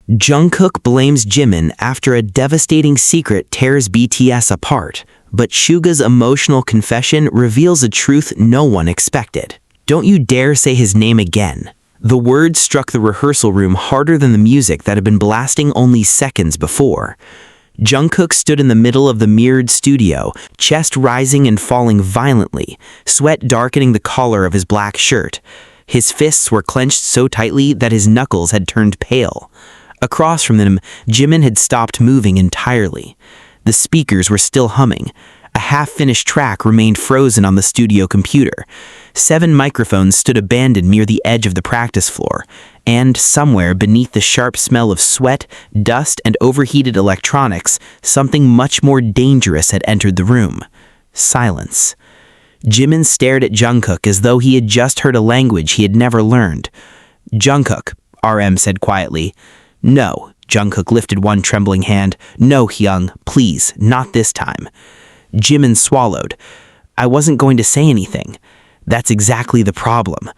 Jungkook blames Jimin after a devastating secret tears BTS apart, but Suga's emotional confession reveals a truth no one expected. "Don't you dare say his name again." The words struck the rehearsal room harder than the music that had been blasting only seconds before. Jungkook stood in the middle of the mirrored studio, chest rising and falling violently, sweat darkening the collar of his black shirt. His fists were clenched so tightly that his knuckles had turned pale. Across from him, Jimin had stopped moving entirely. The speakers were still humming. A half-finished track remained frozen on the studio computer. 7 microphones stood abandoned near the edge of the practice floor, and somewhere beneath the sharp smell of sweat, dust, and overheated electronics, something much more dangerous had entered the room. Silence. Jimin stared at Jungkook as though he had just heard a language he had never learned. "Jungkook," RM said quietly. "No." Jungkook lifted one trembling hand. "No, Hyung, please, not this time." Jimin swallowed. "I wasn't going to say anything." "That's exactly the problem."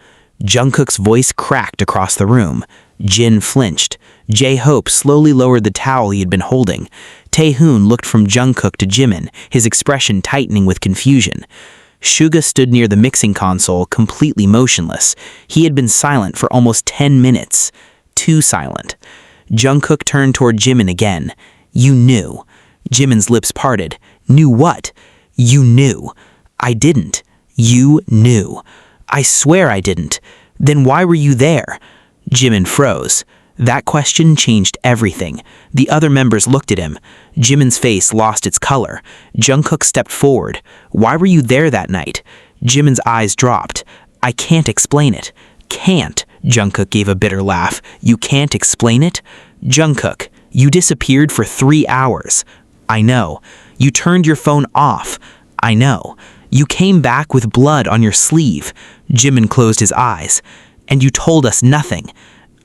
Jungkook's voice cracked across the room. Jin flinched. J-Hope slowly lowered the towel he had been holding. Taehoon looked from Jungkook to Jimin, his expression tightening with confusion. Suga stood near the mixing console, completely motionless. He had been silent for almost 10 minutes. Too silent. Jungkook turned toward Jimin again. "You knew." Jimin's lips parted. "Knew what?" "You knew." "I didn't." "You knew." "I swear I didn't." "Then why were you there?" Jimin froze. That question changed everything. The other members looked at him. Jimin's face lost its color. Jungkook stepped forward. "Why were you there that night?" Jimin's eyes dropped. "I can't explain it." "Can't?" Jungkook gave a bitter laugh. "You can't explain it?" "Jungkook, you disappeared for 3 hours." "I know." "You turned your phone off." "I know." "You came back with blood on your sleeve." Jimin closed his eyes. "And you told us nothing."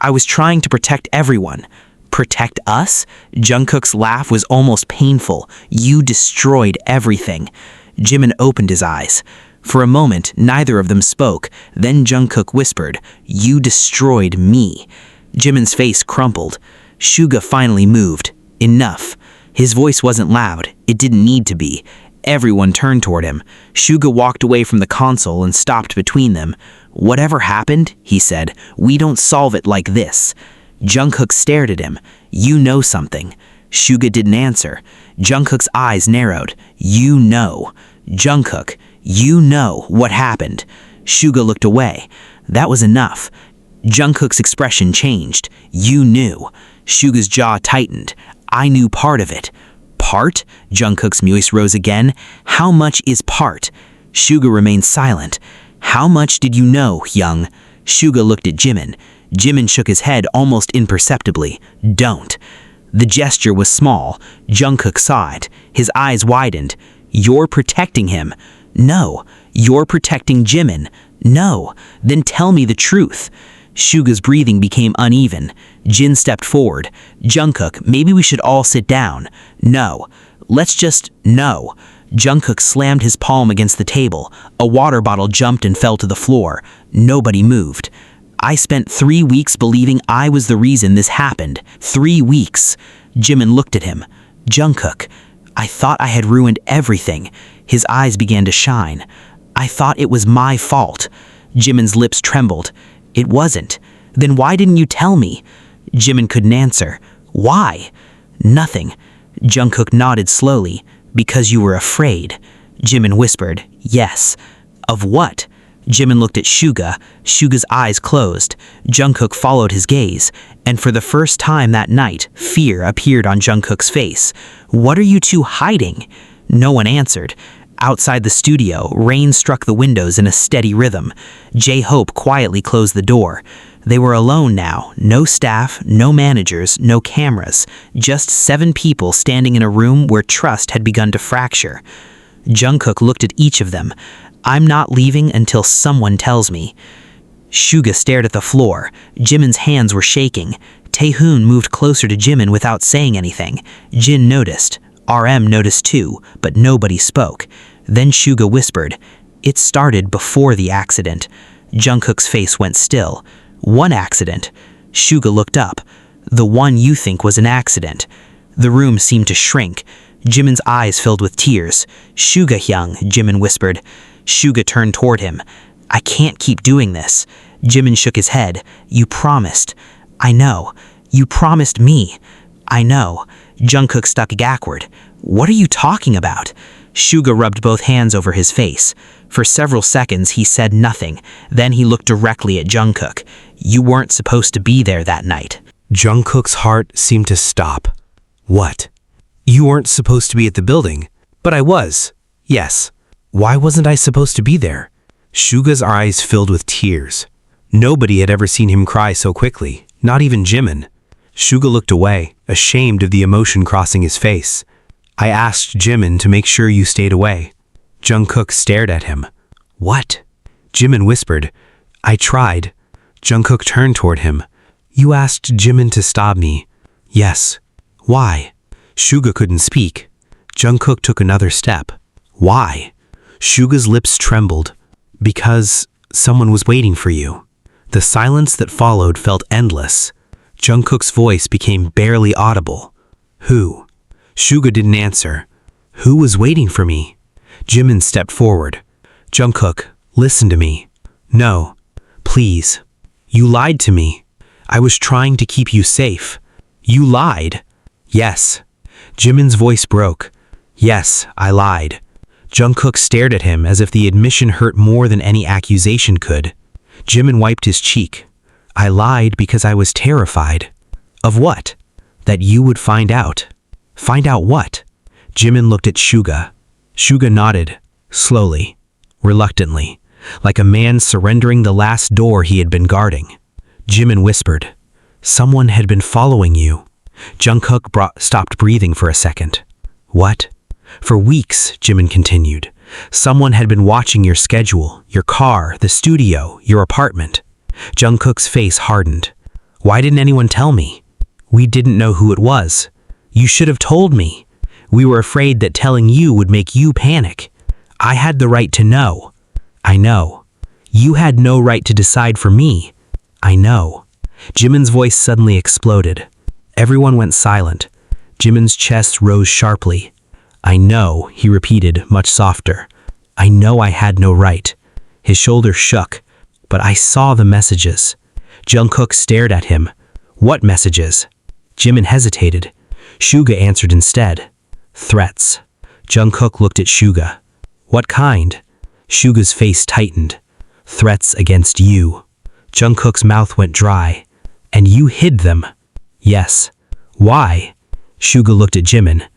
"I was trying to protect everyone." "Protect us?" Jungkook's laugh was almost painful. "You destroyed everything." Jimin opened his eyes. For a moment, neither of them spoke. Then Jungkook whispered, "You destroyed me." Jimin's face crumpled. Suga finally moved. Enough. His voice wasn't loud. It didn't need to be. Everyone turned toward him. Suga walked away from the console and stopped between them. "Whatever happened," he said, "we don't solve it like this." Jungkook stared at him. "You know something." Suga didn't answer. Jungkook's eyes narrowed. "You know." "Jungkook, you know what happened." Suga looked away. That was enough. Jungkook's expression changed. "You knew." Suga's jaw tightened. "I knew part of it." "Part?" Jungkook's voice rose again. "How much is part?" Suga remained silent. "How much did you know, Hyung?" Suga looked at Jimin. Jimin shook his head almost imperceptibly. "Don't." The gesture was small. Jungkook saw it. His eyes widened. "You're protecting him." "No." "You're protecting Jimin." "No." "Then tell me the truth." Suga's breathing became uneven. Jin stepped forward. "Jungkook, maybe we should all sit down." "No." "Let's just, no." Jungkook slammed his palm against the table. A water bottle jumped and fell to the floor. Nobody moved. "I spent 3 weeks believing I was the reason this happened. 3 weeks. Jimin looked at him. "Jungkook, I thought I had ruined everything." His eyes began to shine. "I thought it was my fault." Jimin's lips trembled. "It wasn't." "Then why didn't you tell me?" Jimin couldn't answer. "Why?" "Nothing." Jungkook nodded slowly. "Because you were afraid." Jimin whispered, "Yes." "Of what?" Jimin looked at Suga. Suga's eyes closed. Jungkook followed his gaze, and for the first time that night, fear appeared on Jungkook's face. "What are you two hiding?" No one answered. Outside the studio, rain struck the windows in a steady rhythm. J-Hope quietly closed the door. They were alone now. No staff, no managers, no cameras. Just 7 people standing in a room where trust had begun to fracture. Jungkook looked at each of them. "I'm not leaving until someone tells me." Suga stared at the floor. Jimin's hands were shaking. Taehoon moved closer to Jimin without saying anything. Jin noticed. RM noticed too, but nobody spoke. Then Suga whispered, "It started before the accident." Jungkook's face went still. "One accident?" Suga looked up. The one you think was an accident. The room seemed to shrink. Jimin's eyes filled with tears. Suga Hyung, Jimin whispered. Suga turned toward him. I can't keep doing this. Jimin shook his head. You promised. I know. You promised me. I know. Jungkook stuck backward. What are you talking about? Suga rubbed both hands over his face. For several seconds he said nothing. Then he looked directly at Jungkook. You weren't supposed to be there that night. Jungkook's heart seemed to stop. What? You weren't supposed to be at the building, but I was. Yes. Why wasn't I supposed to be there? Suga's eyes filled with tears. Nobody had ever seen him cry so quickly, not even Jimin. Suga looked away, ashamed of the emotion crossing his face. I asked Jimin to make sure you stayed away. Jungkook stared at him. What? Jimin whispered. I tried. Jungkook turned toward him. You asked Jimin to stop me. Yes. Why? Suga couldn't speak. Jungkook took another step. Why? Suga's lips trembled. Because someone was waiting for you. The silence that followed felt endless. Jungkook's voice became barely audible. Who? Suga didn't answer. Who was waiting for me? Jimin stepped forward. Jungkook, listen to me. No. Please. You lied to me. I was trying to keep you safe. You lied. Yes. Jimin's voice broke. Yes, I lied. Jungkook stared at him as if the admission hurt more than any accusation could. Jimin wiped his cheek. I lied because I was terrified. Of what? That you would find out. Find out what? Jimin looked at Suga. Suga nodded, slowly, reluctantly, like a man surrendering the last door he had been guarding. Jimin whispered, someone had been following you. Jungkook stopped breathing for a second. What? For weeks, Jimin continued. Someone had been watching your schedule, your car, the studio, your apartment. Jungkook's face hardened. Why didn't anyone tell me? We didn't know who it was. You should have told me. We were afraid that telling you would make you panic. I had the right to know. I know. You had no right to decide for me. I know. Jimin's voice suddenly exploded. Everyone went silent. Jimin's chest rose sharply. I know, he repeated, much softer. I know I had no right. His shoulders shook, but I saw the messages. Jungkook stared at him. What messages? Jimin hesitated. Suga answered instead. Threats. Jungkook looked at Suga. What kind? Suga's face tightened. Threats against you. Jungkook's mouth went dry. And you hid them. Yes. Why? Suga looked at Jimin.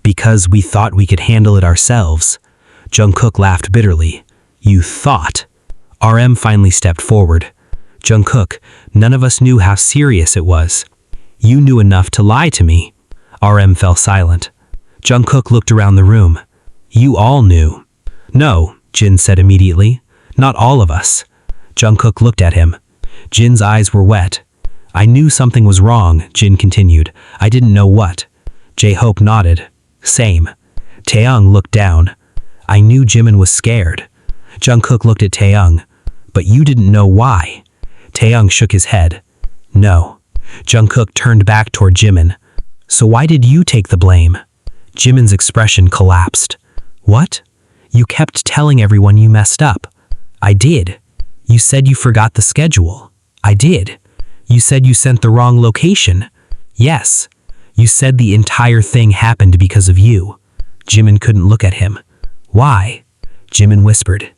Because we thought we could handle it ourselves. Jungkook laughed bitterly. You thought. RM finally stepped forward. Jungkook, none of us knew how serious it was. You knew enough to lie to me. RM fell silent. Jungkook looked around the room. You all knew. No, Jin said immediately. Not all of us. Jungkook looked at him. Jin's eyes were wet. I knew something was wrong, Jin continued. I didn't know what. J-Hope nodded. Same. Taeyong looked down. I knew Jimin was scared. Jungkook looked at Taeyong. But you didn't know why. Taeyong shook his head. No. Jungkook turned back toward Jimin. So why did you take the blame? Jimin's expression collapsed. What? You kept telling everyone you messed up. I did. You said you forgot the schedule. I did. You said you sent the wrong location. Yes. You said the entire thing happened because of you. Jimin couldn't look at him. Why? Jimin whispered.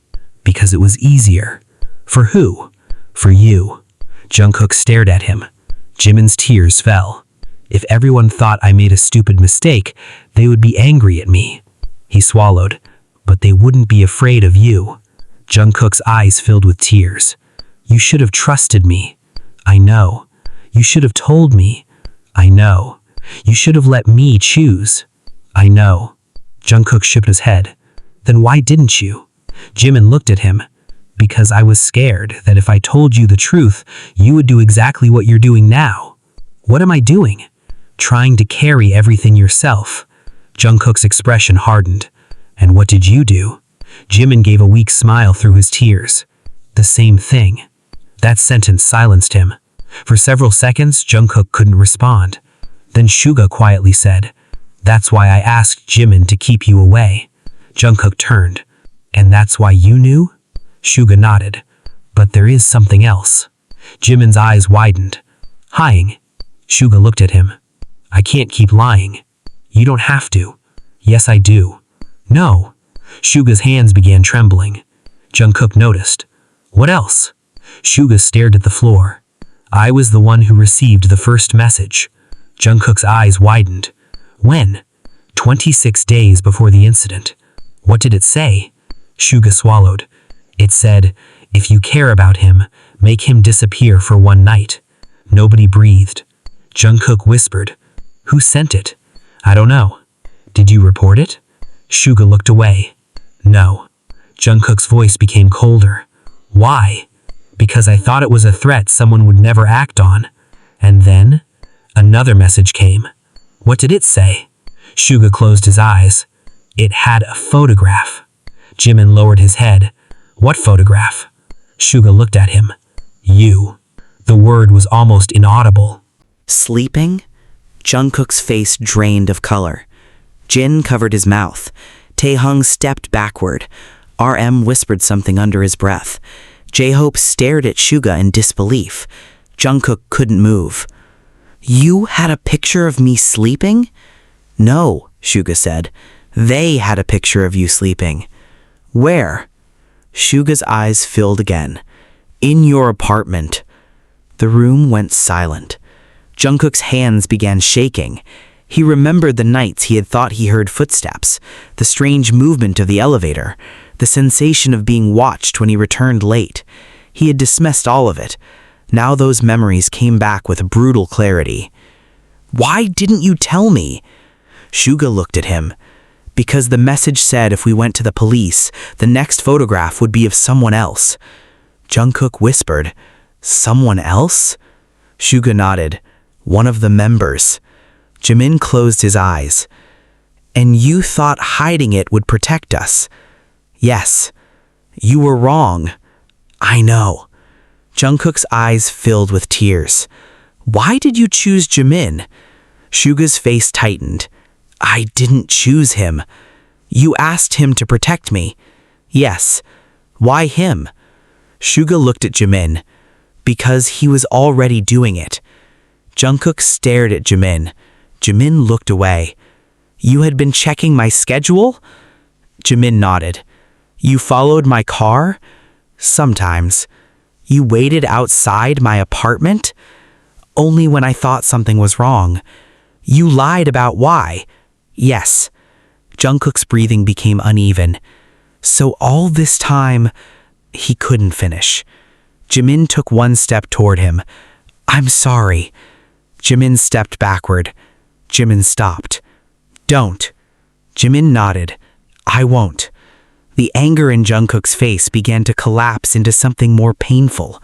Because it was easier. For who? For you. Jungkook stared at him. Jimin's tears fell. If everyone thought I made a stupid mistake, they would be angry at me. He swallowed. But they wouldn't be afraid of you. Jungkook's eyes filled with tears. You should have trusted me. I know. You should have told me. I know. You should have let me choose. I know. Jungkook shook his head. Then why didn't you? Jimin looked at him. Because I was scared that if I told you the truth, you would do exactly what you're doing now. What am I doing? Trying to carry everything yourself. Jungkook's expression hardened. And what did you do? Jimin gave a weak smile through his tears. The same thing. That sentence silenced him. For several seconds, Jungkook couldn't respond. Then Suga quietly said, "That's why I asked Jimin to keep you away." Jungkook turned. "And that's why you knew?" Suga nodded. "But there is something else." Jimin's eyes widened. "Lying." Suga looked at him. "I can't keep lying." "You don't have to." "Yes, I do." "No." Suga's hands began trembling. Jungkook noticed. "What else?" Suga stared at the floor. "I was the one who received the first message." Jungkook's eyes widened. "When?" 26 days before the incident. "What did it say?" Suga swallowed. "It said, if you care about him, make him disappear for one night." Nobody breathed. Jungkook whispered, "Who sent it?" "I don't know." "Did you report it?" Suga looked away. "No." Jungkook's voice became colder. "Why?" "Because I thought it was a threat someone would never act on." And then, another message came. "What did it say?" Suga closed his eyes. It had a photograph. Jimin lowered his head. "What photograph?" Suga looked at him. "You." The word was almost inaudible. Sleeping? Jungkook's face drained of color. Jin covered his mouth. Taehung stepped backward. RM whispered something under his breath. J-Hope stared at Suga in disbelief. Jungkook couldn't move. "You had a picture of me sleeping?" "No," Suga said. "They had a picture of you sleeping." "Where?" Suga's eyes filled again. "In your apartment." The room went silent. Jungkook's hands began shaking. He remembered the nights he had thought he heard footsteps, the strange movement of the elevator, the sensation of being watched when he returned late. He had dismissed all of it. Now those memories came back with brutal clarity. "Why didn't you tell me?" Suga looked at him. "Because the message said if we went to the police, the next photograph would be of someone else." Jungkook whispered, "Someone else?" Suga nodded. "One of the members." Jimin closed his eyes. "And you thought hiding it would protect us?" "Yes." "You were wrong." "I know." Jungkook's eyes filled with tears. "Why did you choose Jimin?" Suga's face tightened. "I didn't choose him." "You asked him to protect me." "Yes." "Why him?" Suga looked at Jimin. "Because he was already doing it." Jungkook stared at Jimin. Jimin looked away. "You had been checking my schedule?" Jimin nodded. "You followed my car?" "Sometimes." "You waited outside my apartment?" "Only when I thought something was wrong." "You lied about why?" "Yes." Jungkook's breathing became uneven. "So all this time..." He couldn't finish. Jimin took one step toward him. "I'm sorry." Jimin stepped backward. Jimin stopped. "Don't." Jimin nodded. "I won't." The anger in Jungkook's face began to collapse into something more painful.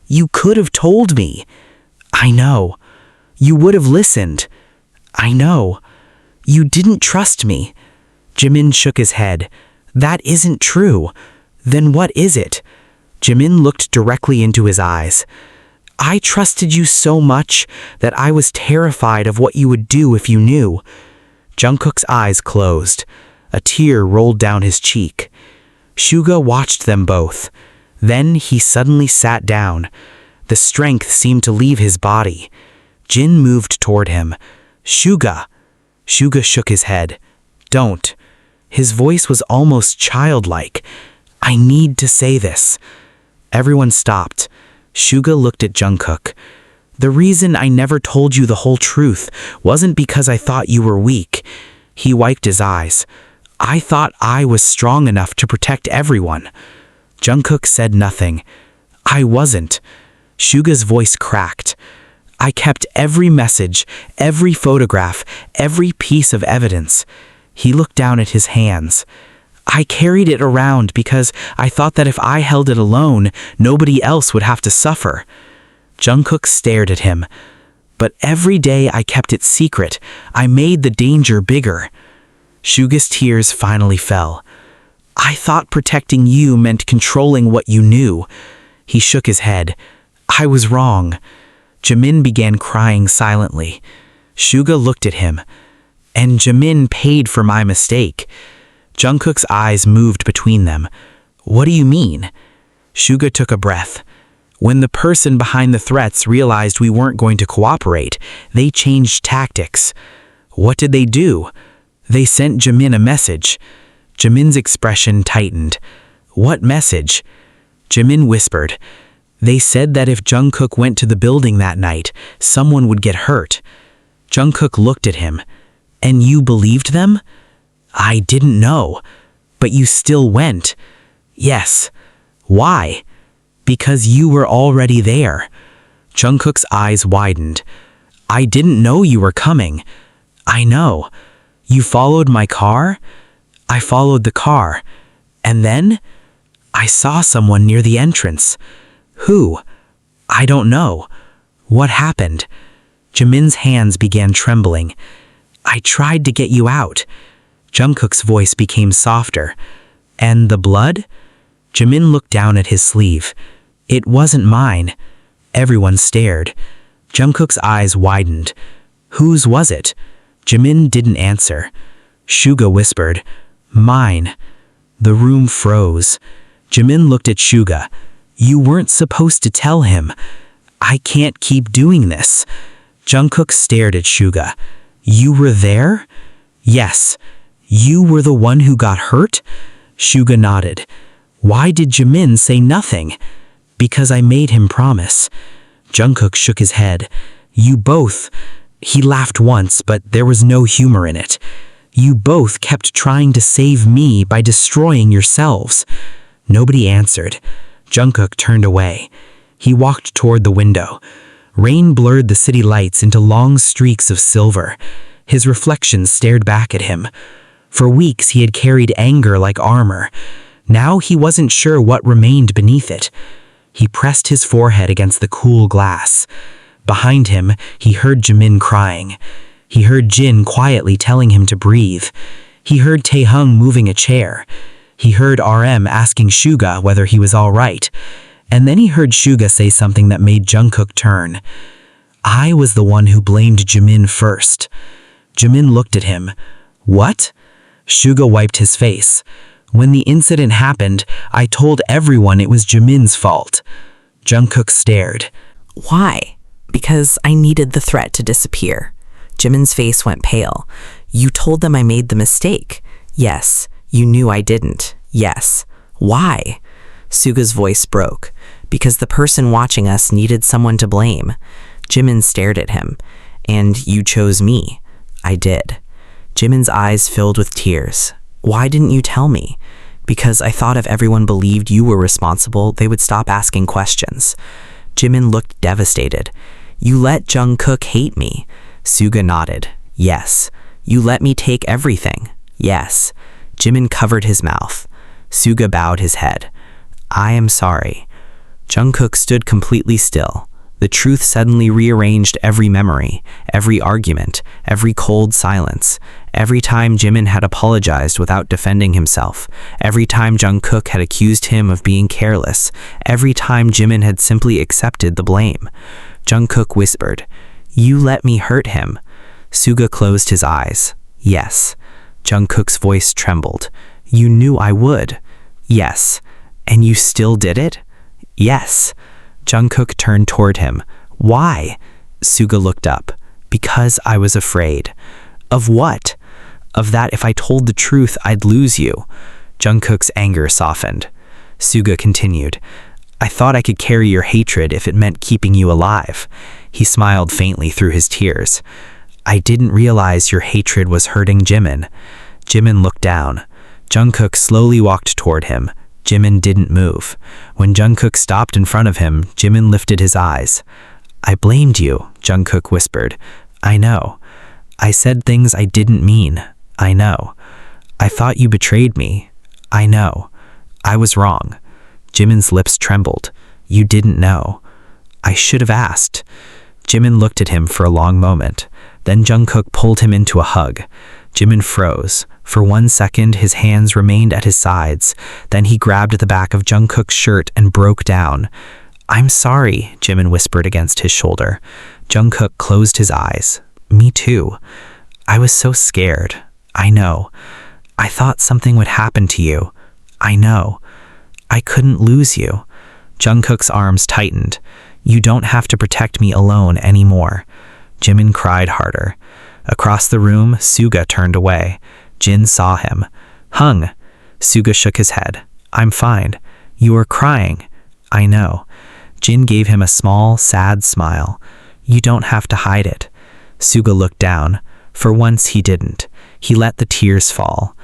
"You could have told me." "I know." "You would have listened." "I know." "You didn't trust me." Jimin shook his head. "That isn't true." "Then what is it?" Jimin looked directly into his eyes. "I trusted you so much that I was terrified of what you would do if you knew." Jungkook's eyes closed. A tear rolled down his cheek. Suga watched them both. Then he suddenly sat down. The strength seemed to leave his body. Jin moved toward him. "Suga." Suga shook his head. "Don't." His voice was almost childlike. "I need to say this." Everyone stopped. Suga looked at Jungkook. "The reason I never told you the whole truth wasn't because I thought you were weak." He wiped his eyes. "I thought I was strong enough to protect everyone." Jungkook said nothing. "I wasn't." Suga's voice cracked. "I kept every message, every photograph, every piece of evidence." He looked down at his hands. "I carried it around because I thought that if I held it alone, nobody else would have to suffer." Jungkook stared at him. "But every day I kept it secret. I made the danger bigger." Suga's tears finally fell. "I thought protecting you meant controlling what you knew." He shook his head. "I was wrong." Jimin began crying silently. Suga looked at him. And Jimin paid for my mistake. Jungkook's eyes moved between them. What do you mean? Suga took a breath. When the person behind the threats realized we weren't going to cooperate, they changed tactics. What did they do? They sent Jimin a message. Jimin's expression tightened. What message? Jimin whispered. They said that if Jungkook went to the building that night, someone would get hurt. Jungkook looked at him. And you believed them? I didn't know. But you still went. Yes. Why? Because you were already there. Jungkook's eyes widened. I didn't know you were coming. I know. You followed my car? I followed the car. And then? I saw someone near the entrance. Who? I don't know. What happened? Jimin's hands began trembling. I tried to get you out. Jungkook's voice became softer. And the blood? Jimin looked down at his sleeve. It wasn't mine. Everyone stared. Jungkook's eyes widened. Whose was it? Jimin didn't answer. Suga whispered, Mine. The room froze. Jimin looked at Suga. You weren't supposed to tell him. I can't keep doing this. Jungkook stared at Suga. You were there? Yes. You were the one who got hurt? Suga nodded. Why did Jimin say nothing? Because I made him promise. Jungkook shook his head. You both... He laughed once, but there was no humor in it. You both kept trying to save me by destroying yourselves. Nobody answered. Jungkook turned away. He walked toward the window. Rain blurred the city lights into long streaks of silver. His reflection stared back at him. For weeks he had carried anger like armor. Now he wasn't sure what remained beneath it. He pressed his forehead against the cool glass. Behind him, he heard Jimin crying. He heard Jin quietly telling him to breathe. He heard Taehung moving a chair. He heard RM asking Suga whether he was all right. And then he heard Suga say something that made Jungkook turn. I was the one who blamed Jimin first. Jimin looked at him. What? Suga wiped his face. When the incident happened, I told everyone it was Jimin's fault. Jungkook stared. Why? Because I needed the threat to disappear. Jimin's face went pale. You told them I made the mistake. Yes. You knew I didn't. Yes. Why? Suga's voice broke. Because the person watching us needed someone to blame. Jimin stared at him. And you chose me. I did. Jimin's eyes filled with tears. Why didn't you tell me? Because I thought if everyone believed you were responsible, they would stop asking questions. Jimin looked devastated. You let Jungkook hate me. Suga nodded. Yes. You let me take everything. Yes. Jimin covered his mouth. Suga bowed his head. I am sorry. Jungkook stood completely still. The truth suddenly rearranged every memory, every argument, every cold silence. Every time Jimin had apologized without defending himself, every time Jungkook had accused him of being careless, every time Jimin had simply accepted the blame. Jungkook whispered, You let me hurt him. Suga closed his eyes. Yes. Jungkook's voice trembled. You knew I would. Yes. And you still did it? Yes. Jungkook turned toward him. Why? Suga looked up. Because I was afraid. Of what? Of that if I told the truth, I'd lose you. Jungkook's anger softened. Suga continued. I thought I could carry your hatred if it meant keeping you alive. He smiled faintly through his tears. I didn't realize your hatred was hurting Jimin. Jimin looked down. Jungkook slowly walked toward him. Jimin didn't move. When Jungkook stopped in front of him, Jimin lifted his eyes. I blamed you, Jungkook whispered. I know. I said things I didn't mean. I know. I thought you betrayed me. I know. I was wrong. Jimin's lips trembled. You didn't know. I should have asked. Jimin looked at him for a long moment. Then Jungkook pulled him into a hug. Jimin froze. For 1 second, his hands remained at his sides. Then he grabbed at the back of Jungkook's shirt and broke down. I'm sorry, Jimin whispered against his shoulder. Jungkook closed his eyes. Me too. I was so scared. I know. I thought something would happen to you. I know. I couldn't lose you. Jungkook's arms tightened. You don't have to protect me alone anymore. Jimin cried harder. Across the room, Suga turned away. Jin saw him. Hung. Suga shook his head. I'm fine. You were crying. I know. Jin gave him a small, sad smile. You don't have to hide it. Suga looked down. For once he didn't. He let the tears fall.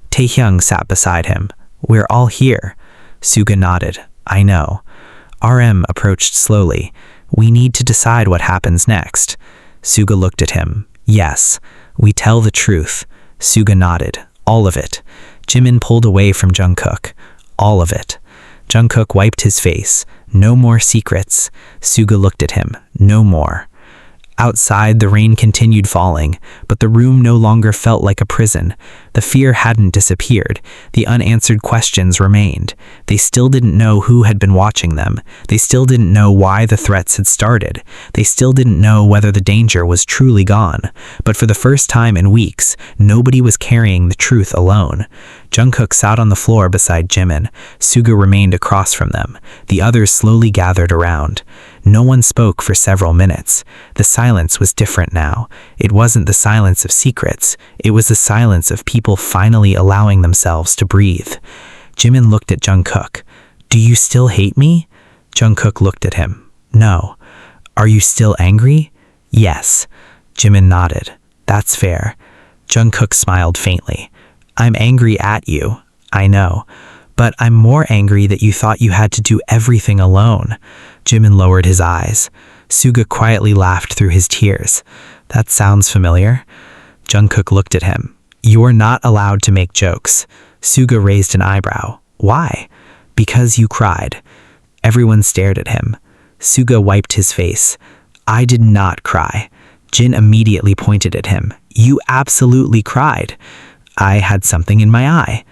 Taehyung sat beside him. We're all here. Suga nodded. I know. RM approached slowly. We need to decide what happens next. Suga looked at him. Yes. We tell the truth. Suga nodded. All of it. Jimin pulled away from Jungkook. All of it. Jungkook wiped his face. No more secrets. Suga looked at him. No more. Outside, the rain continued falling, but the room no longer felt like a prison. The fear hadn't disappeared. The unanswered questions remained. They still didn't know who had been watching them. They still didn't know why the threats had started. They still didn't know whether the danger was truly gone. But for the first time in weeks, nobody was carrying the truth alone. Jungkook sat on the floor beside Jimin. Suga remained across from them. The others slowly gathered around. No one spoke for several minutes. The silence was different now. It wasn't the silence of secrets. It was the silence of people finally allowing themselves to breathe. Jimin looked at Jungkook. Do you still hate me? Jungkook looked at him. No. Are you still angry? Yes. Jimin nodded. That's fair. Jungkook smiled faintly. I'm angry at you. I know. But I'm more angry that you thought you had to do everything alone. Jimin lowered his eyes. Suga quietly laughed through his tears. That sounds familiar. Jungkook looked at him. You're not allowed to make jokes. Suga raised an eyebrow. Why? Because you cried. Everyone stared at him. Suga wiped his face. I did not cry. Jin immediately pointed at him. You absolutely cried. I had something in my eye.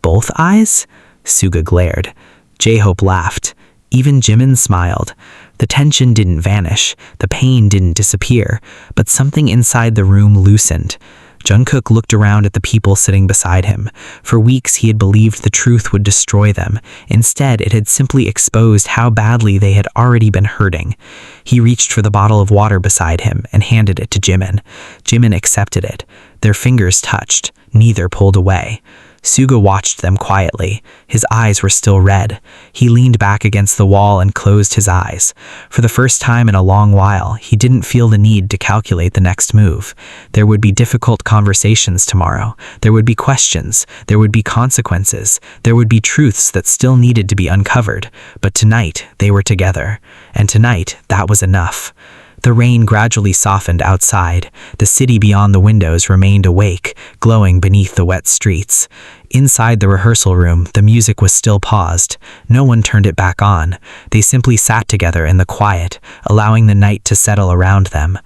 Both eyes? Suga glared. J-Hope laughed. Even Jimin smiled. The tension didn't vanish. The pain didn't disappear. But something inside the room loosened. Jungkook looked around at the people sitting beside him. For weeks he had believed the truth would destroy them. Instead, it had simply exposed how badly they had already been hurting. He reached for the bottle of water beside him and handed it to Jimin. Jimin accepted it. Their fingers touched. Neither pulled away. Suga watched them quietly. His eyes were still red. He leaned back against the wall and closed his eyes. For the first time in a long while, he didn't feel the need to calculate the next move. There would be difficult conversations tomorrow. There would be questions. There would be consequences. There would be truths that still needed to be uncovered. But tonight, they were together. And tonight, that was enough. The rain gradually softened outside. The city beyond the windows remained awake, glowing beneath the wet streets. Inside the rehearsal room, the music was still paused. No one turned it back on. They simply sat together in the quiet, allowing the night to settle around them.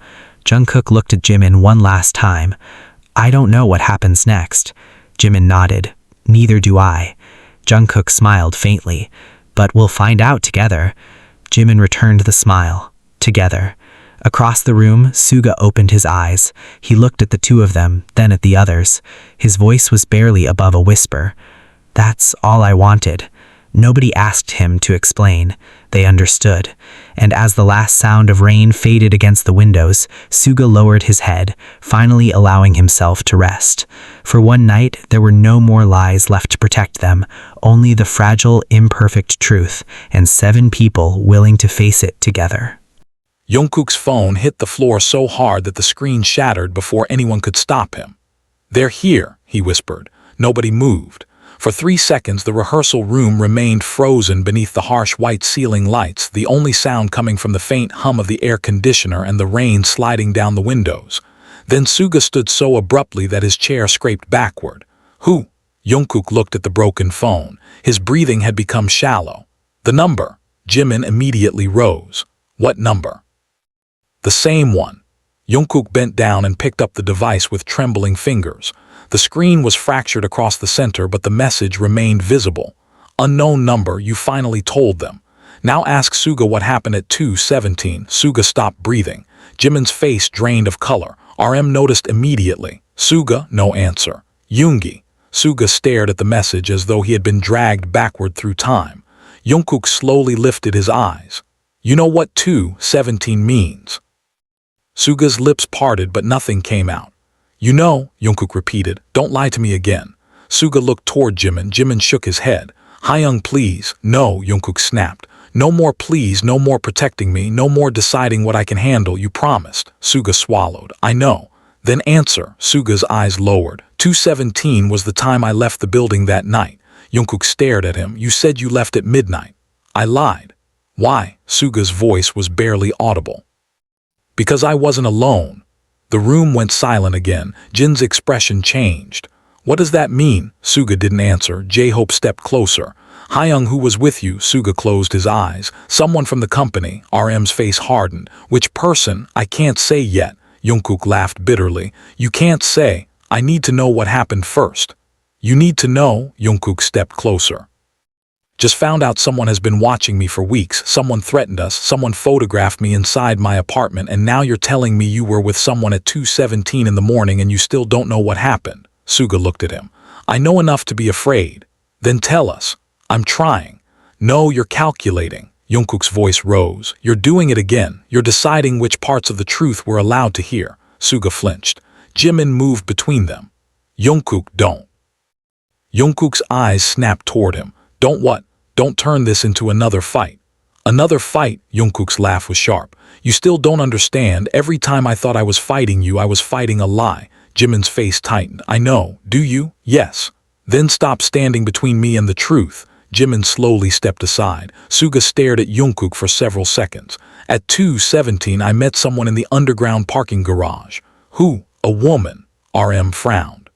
Jungkook looked at Jimin one last time. I don't know what happens next. Jimin nodded. Neither do I. Jungkook smiled faintly. But we'll find out together. Jimin returned the smile. Together. Across the room, Suga opened his eyes. He looked at the two of them, then at the others. His voice was barely above a whisper. That's all I wanted. Nobody asked him to explain. They understood. And as the last sound of rain faded against the windows, Suga lowered his head, finally allowing himself to rest. For one night, there were no more lies left to protect them, only the fragile, imperfect truth, and 7 people willing to face it together. Jungkook's phone hit the floor so hard that the screen shattered before anyone could stop him. They're here, he whispered. Nobody moved. For 3 seconds, the rehearsal room remained frozen beneath the harsh white ceiling lights, the only sound coming from the faint hum of the air conditioner and the rain sliding down the windows. Then Suga stood so abruptly that his chair scraped backward. Who? Jungkook looked at the broken phone. His breathing had become shallow. The number. Jimin immediately rose. What number? The same one. Jungkook bent down and picked up the device with trembling fingers. The screen was fractured across the center, but the message remained visible. Unknown number, you finally told them. Now ask Suga what happened at 2:17. Suga stopped breathing. Jimin's face drained of color. RM noticed immediately. Suga, no answer. Yoongi. Suga stared at the message as though he had been dragged backward through time. Jungkook slowly lifted his eyes. You know what 2:17 means? Suga's lips parted but nothing came out. You know, Jungkook repeated, don't lie to me again. Suga looked toward Jimin. Jimin shook his head. Hyung, please. No, Jungkook snapped. No more please, no more protecting me, no more deciding what I can handle, you promised. Suga swallowed. I know. Then answer. Suga's eyes lowered. 2:17 was the time I left the building that night. Jungkook stared at him. You said you left at midnight. I lied. Why? Suga's voice was barely audible. Because I wasn't alone. The room went silent again. Jin's expression changed. What does that mean? Suga didn't answer. J-Hope stepped closer. Hyung, who was with you? Suga closed his eyes. Someone from the company. RM's face hardened. Which person? I can't say yet. Jungkook laughed bitterly. You can't say. I need to know what happened first. You need to know. Jungkook stepped closer. Just found out someone has been watching me for weeks. Someone threatened us. Someone photographed me inside my apartment, and now you're telling me you were with someone at 2:17 in the morning and you still don't know what happened. Suga looked at him. I know enough to be afraid. Then tell us. I'm trying. No, you're calculating. Jungkook's voice rose. You're doing it again. You're deciding which parts of the truth we're allowed to hear. Suga flinched. Jimin moved between them. Jungkook, don't. Jungkook's eyes snapped toward him. Don't what? Don't turn this into another fight. Another fight? Jungkook's laugh was sharp. You still don't understand. Every time I thought I was fighting you, I was fighting a lie. Jimin's face tightened. I know. Do you? Yes. Then stop standing between me and the truth. Jimin slowly stepped aside. Suga stared at Jungkook for several seconds. At 2:17, I met someone in the underground parking garage. Who? A woman. RM frowned.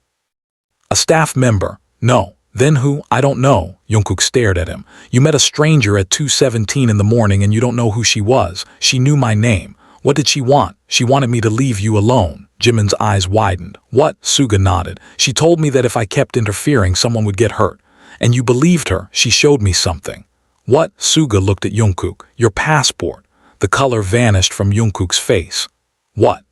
A staff member. No. Then who? I don't know. Jungkook stared at him. You met a stranger at 2:17 in the morning and you don't know who she was. She knew my name. What did she want? She wanted me to leave you alone. Jimin's eyes widened. What? Suga nodded. She told me that if I kept interfering, someone would get hurt. And you believed her. She showed me something. What? Suga looked at Jungkook. Your passport. The color vanished from Jungkook's face. What?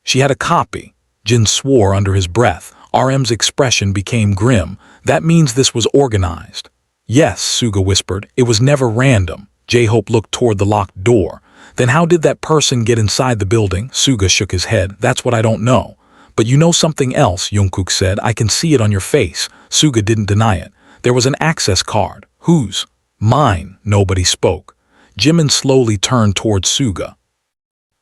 She had a copy. Jin swore under his breath. RM's expression became grim. That means this was organized. Yes, Suga whispered. It was never random. J-Hope looked toward the locked door. Then how did that person get inside the building? Suga shook his head. That's what I don't know. But you know something else, Jungkook said. I can see it on your face. Suga didn't deny it. There was an access card. Whose? Mine. Nobody spoke. Jimin slowly turned toward Suga.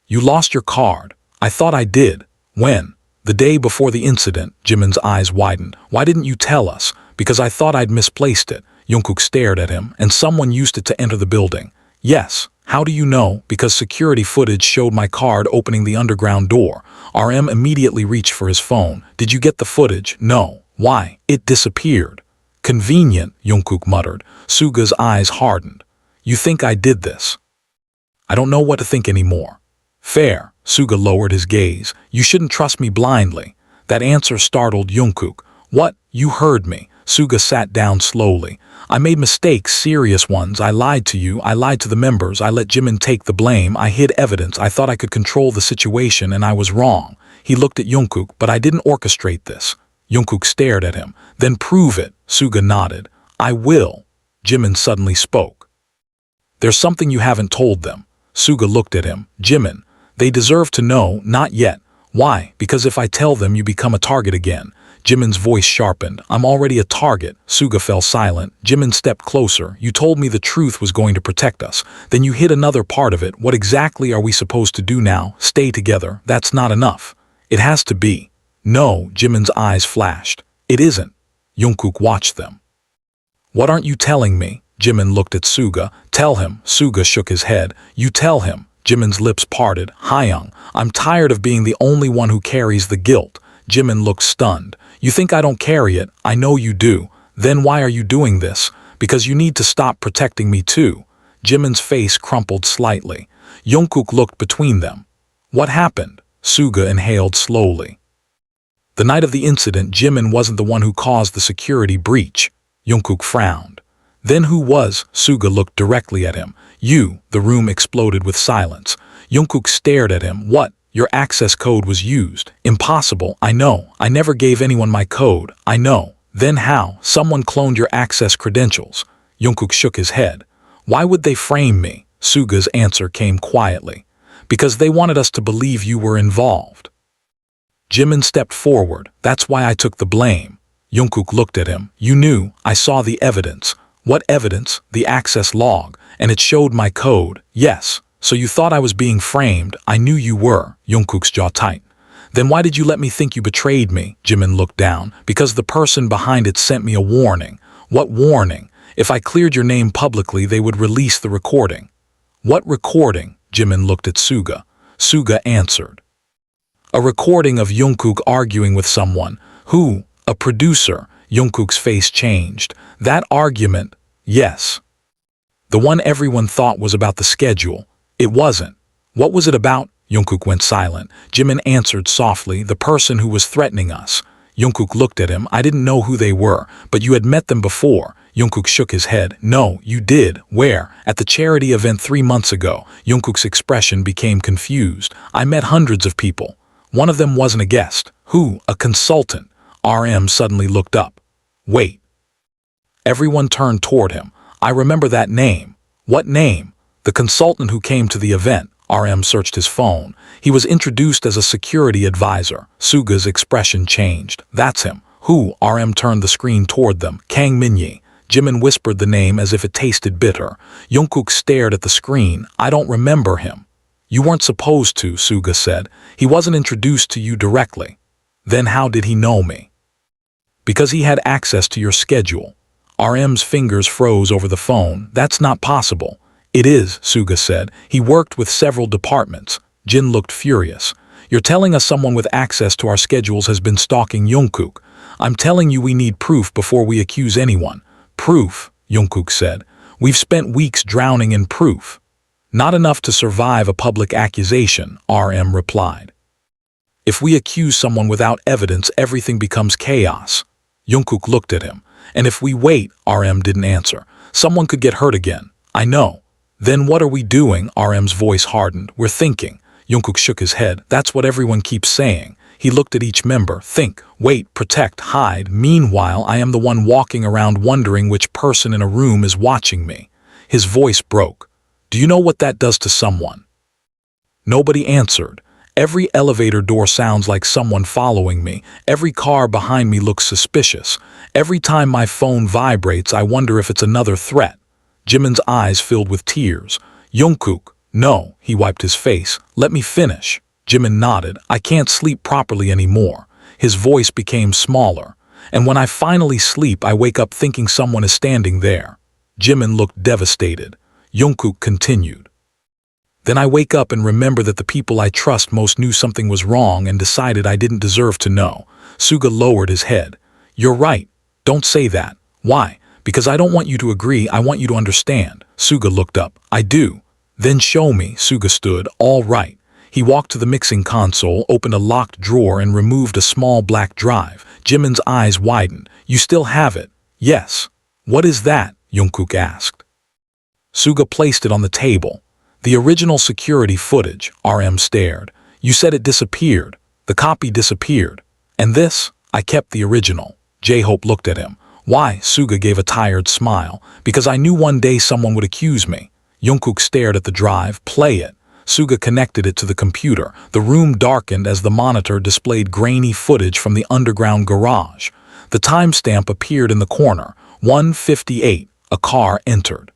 You lost your card. I thought I did. When? The day before the incident. Jimin's eyes widened. Why didn't you tell us? Because I thought I'd misplaced it. Jungkook stared at him. And someone used it to enter the building. Yes. How do you know? Because security footage showed my card opening the underground door. RM immediately reached for his phone. Did you get the footage? No. Why? It disappeared. Convenient, Jungkook muttered. Suga's eyes hardened. You think I did this? I don't know what to think anymore. Fair. Suga lowered his gaze. You shouldn't trust me blindly. That answer startled Jungkook. What? You heard me. Suga sat down slowly. I made mistakes, serious ones. I lied to you. I lied to the members. I let Jimin take the blame. I hid evidence. I thought I could control the situation, and I was wrong. He looked at Jungkook, but I didn't orchestrate this. Jungkook stared at him. Then prove it. Suga nodded. I will. Jimin suddenly spoke. There's something you haven't told them. Suga looked at him. Jimin. They deserve to know, not yet. Why? Because if I tell them, you become a target again. Jimin's voice sharpened. I'm already a target. Suga fell silent. Jimin stepped closer. You told me the truth was going to protect us. Then you hid another part of it. What exactly are we supposed to do now? Stay together. That's not enough. It has to be. No, Jimin's eyes flashed. It isn't. Jungkook watched them. What aren't you telling me? Jimin looked at Suga. Tell him. Suga shook his head. You tell him. Jimin's lips parted. Hyung, I'm tired of being the only one who carries the guilt. Jimin looked stunned. You think I don't carry it? I know you do. Then why are you doing this? Because you need to stop protecting me too. Jimin's face crumpled slightly. Jungkook looked between them. What happened? Suga inhaled slowly. The night of the incident, Jimin wasn't the one who caused the security breach. Jungkook frowned. Then who was? Suga looked directly at him. You. The room exploded with silence. Jungkook stared at him. What? Your access code was used. Impossible. I know. I never gave anyone my code. I know. Then how? Someone cloned your access credentials. Jungkook shook his head. Why would they frame me? Suga's answer came quietly. Because they wanted us to believe you were involved. Jimin stepped forward. That's why I took the blame. Jungkook looked at him. You knew. I saw the evidence. What evidence? The access log. And it showed my code. Yes. So you thought I was being framed. I knew you were. Jungkook's jaw tightened. Then why did you let me think you betrayed me? Jimin looked down. Because the person behind it sent me a warning. What warning? If I cleared your name publicly, they would release the recording. What recording? Jimin looked at Suga. Suga answered. A recording of Jungkook arguing with someone. Who? A producer. Jungkook's face changed. That argument? Yes. The one everyone thought was about the schedule. It wasn't. What was it about? Jungkook went silent. Jimin answered softly, the person who was threatening us. Jungkook looked at him. I didn't know who they were, but you had met them before. Jungkook shook his head. No, you did. Where? At the charity event 3 months ago. Jungkook's expression became confused. I met hundreds of people. One of them wasn't a guest. Who? A consultant. RM suddenly looked up. Wait. Everyone turned toward him. I remember that name. What name? The consultant who came to the event. RM searched his phone. He was introduced as a security advisor. Suga's expression changed. That's him. Who? RM turned the screen toward them. Kang Minyi. Jimin whispered the name as if it tasted bitter. Jungkook stared at the screen. I don't remember him. You weren't supposed to, Suga said. He wasn't introduced to you directly. Then how did he know me? Because he had access to your schedule. RM's fingers froze over the phone. That's not possible. It is, Suga said. He worked with several departments. Jin looked furious. You're telling us someone with access to our schedules has been stalking Jungkook. I'm telling you we need proof before we accuse anyone. Proof, Jungkook said. We've spent weeks drowning in proof. Not enough to survive a public accusation, RM replied. If we accuse someone without evidence, everything becomes chaos. Jungkook looked at him. And if we wait, RM didn't answer. Someone could get hurt again. I know. Then what are we doing? RM's voice hardened. We're thinking. Jungkook shook his head. That's what everyone keeps saying. He looked at each member. Think, wait, protect, hide. Meanwhile, I am the one walking around wondering which person in a room is watching me. His voice broke. Do you know what that does to someone? Nobody answered. Every elevator door sounds like someone following me. Every car behind me looks suspicious. Every time my phone vibrates, I wonder if it's another threat. Jimin's eyes filled with tears. Jungkook, no, he wiped his face. Let me finish. Jimin nodded. I can't sleep properly anymore. His voice became smaller. And when I finally sleep, I wake up thinking someone is standing there. Jimin looked devastated. Jungkook continued. Then I wake up and remember that the people I trust most knew something was wrong and decided I didn't deserve to know. Suga lowered his head. You're right. Don't say that. Why? Because I don't want you to agree, I want you to understand. Suga looked up. I do. Then show me. Suga stood. All right. He walked to the mixing console, opened a locked drawer and removed a small black drive. Jimin's eyes widened. You still have it? Yes. What is that? Jungkook asked. Suga placed it on the table. The original security footage. RM stared. You said it disappeared. The copy disappeared. And this? I kept the original. J-Hope looked at him. Why? Suga gave a tired smile. Because I knew one day someone would accuse me. Jungkook stared at the drive. Play it. Suga connected it to the computer. The room darkened as the monitor displayed grainy footage from the underground garage. The timestamp appeared in the corner. 1:58. A car entered.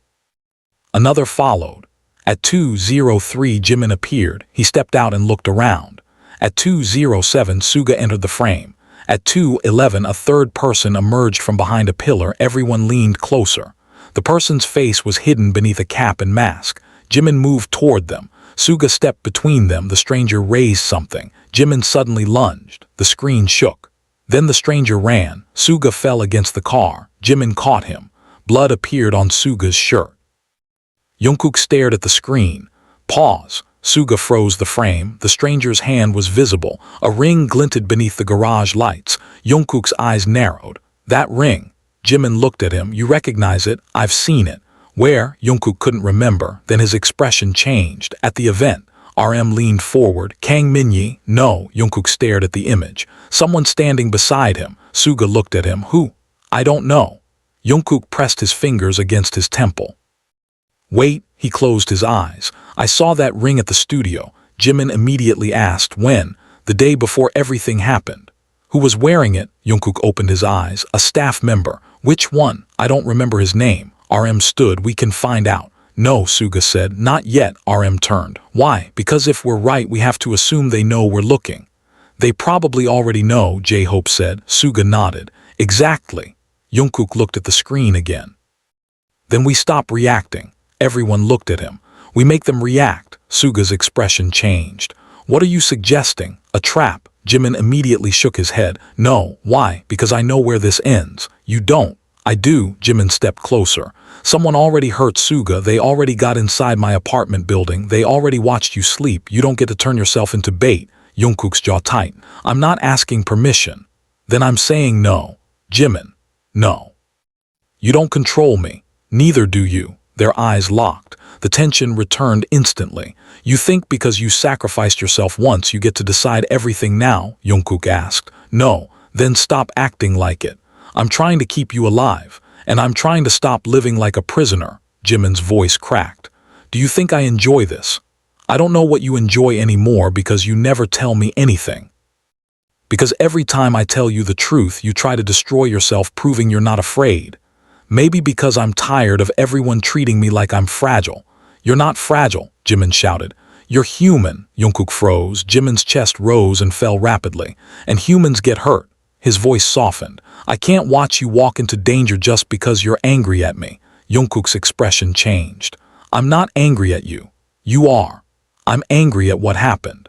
Another followed. At 2:03, Jimin appeared. He stepped out and looked around. At 2:07, Suga entered the frame. At 2:11, a third person emerged from behind a pillar. Everyone leaned closer. The person's face was hidden beneath a cap and mask. Jimin moved toward them. Suga stepped between them. The stranger raised something. Jimin suddenly lunged. The screen shook. Then the stranger ran. Suga fell against the car. Jimin caught him. Blood appeared on Suga's shirt. Jungkook stared at the screen. Pause. Suga froze the frame. The stranger's hand was visible. A ring glinted beneath the garage lights. Jungkook's eyes narrowed. That ring. Jimin looked at him. You recognize it? I've seen it. Where? Jungkook couldn't remember. Then his expression changed. At the event. RM leaned forward. Kang Minyi? No. Jungkook stared at the image. Someone standing beside him. Suga looked at him. Who? I don't know. Jungkook pressed his fingers against his temple. Wait, he closed his eyes. I saw that ring at the studio. Jimin immediately asked, when? The day before everything happened. Who was wearing it? Jungkook opened his eyes. A staff member. Which one? I don't remember his name. RM stood. We can find out. No, Suga said. Not yet. RM turned. Why? Because if we're right, we have to assume they know we're looking. They probably already know, J-Hope said. Suga nodded. Exactly. Jungkook looked at the screen again. Then we stop reacting. Everyone looked at him. We make them react. Suga's expression changed. What are you suggesting? A trap? Jimin immediately shook his head. No. Why? Because I know where this ends. You don't. I do. Jimin stepped closer. Someone already hurt Suga. They already got inside my apartment building. They already watched you sleep. You don't get to turn yourself into bait. Jungkook's jaw tightened. I'm not asking permission. Then I'm saying no. Jimin. No. You don't control me. Neither do you. Their eyes locked. The tension returned instantly. You think because you sacrificed yourself once you get to decide everything now? Jungkook asked. No. Then stop acting like it. I'm trying to keep you alive. And I'm trying to stop living like a prisoner. Jimin's voice cracked. Do you think I enjoy this? I don't know what you enjoy anymore because you never tell me anything. Because every time I tell you the truth, you try to destroy yourself, proving you're not afraid. Maybe because I'm tired of everyone treating me like I'm fragile. You're not fragile, Jimin shouted. You're human. Jungkook froze. Jimin's chest rose and fell rapidly. And humans get hurt. His voice softened. I can't watch you walk into danger just because you're angry at me. Jungkook's expression changed. I'm not angry at you. You are. I'm angry at what happened.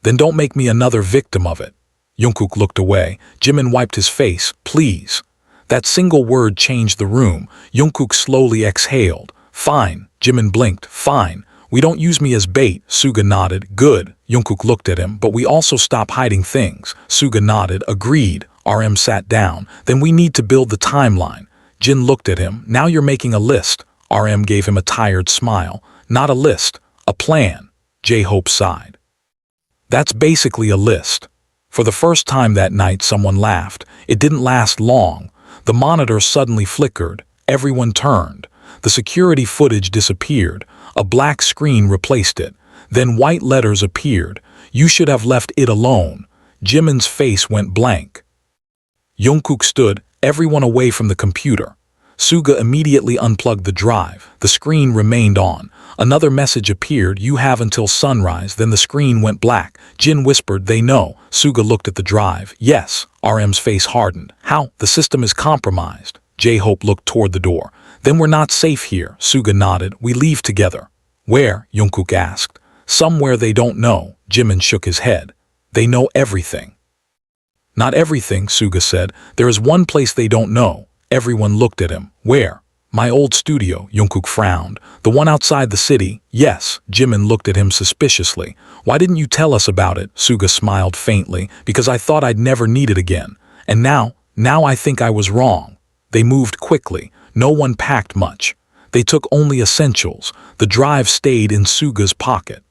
Then don't make me another victim of it. Jungkook looked away. Jimin wiped his face. Please. That single word changed the room. Jungkook slowly exhaled. Fine. Jimin blinked. Fine. We don't use me as bait. Suga nodded. Good. Jungkook looked at him. But we also stop hiding things. Suga nodded. Agreed. RM sat down. Then we need to build the timeline. Jin looked at him. Now you're making a list. RM gave him a tired smile. Not a list. A plan. J-Hope sighed. That's basically a list. For the first time that night, someone laughed. It didn't last long. The monitor suddenly flickered. Everyone turned. The security footage disappeared. A black screen replaced it. Then white letters appeared. You should have left it alone. Jimin's face went blank. Jungkook stood, everyone away from the computer. Suga immediately unplugged the drive. The screen remained on. Another message appeared. You have until sunrise. Then the screen went black. Jin whispered, they know. Suga looked at the drive. Yes. RM's face hardened. How? The system is compromised. J-Hope looked toward the door. Then we're not safe here. Suga nodded. We leave together. Where? Jungkook asked. Somewhere they don't know. Jimin shook his head. They know everything. Not everything, Suga said. There is one place they don't know. Everyone looked at him. Where? My old studio, Jungkook frowned. The one outside the city? Yes. Jimin looked at him suspiciously. Why didn't you tell us about it? Suga smiled faintly. Because I thought I'd never need it again. And now I think I was wrong. They moved quickly. No one packed much. They took only essentials. The drive stayed in Suga's pocket.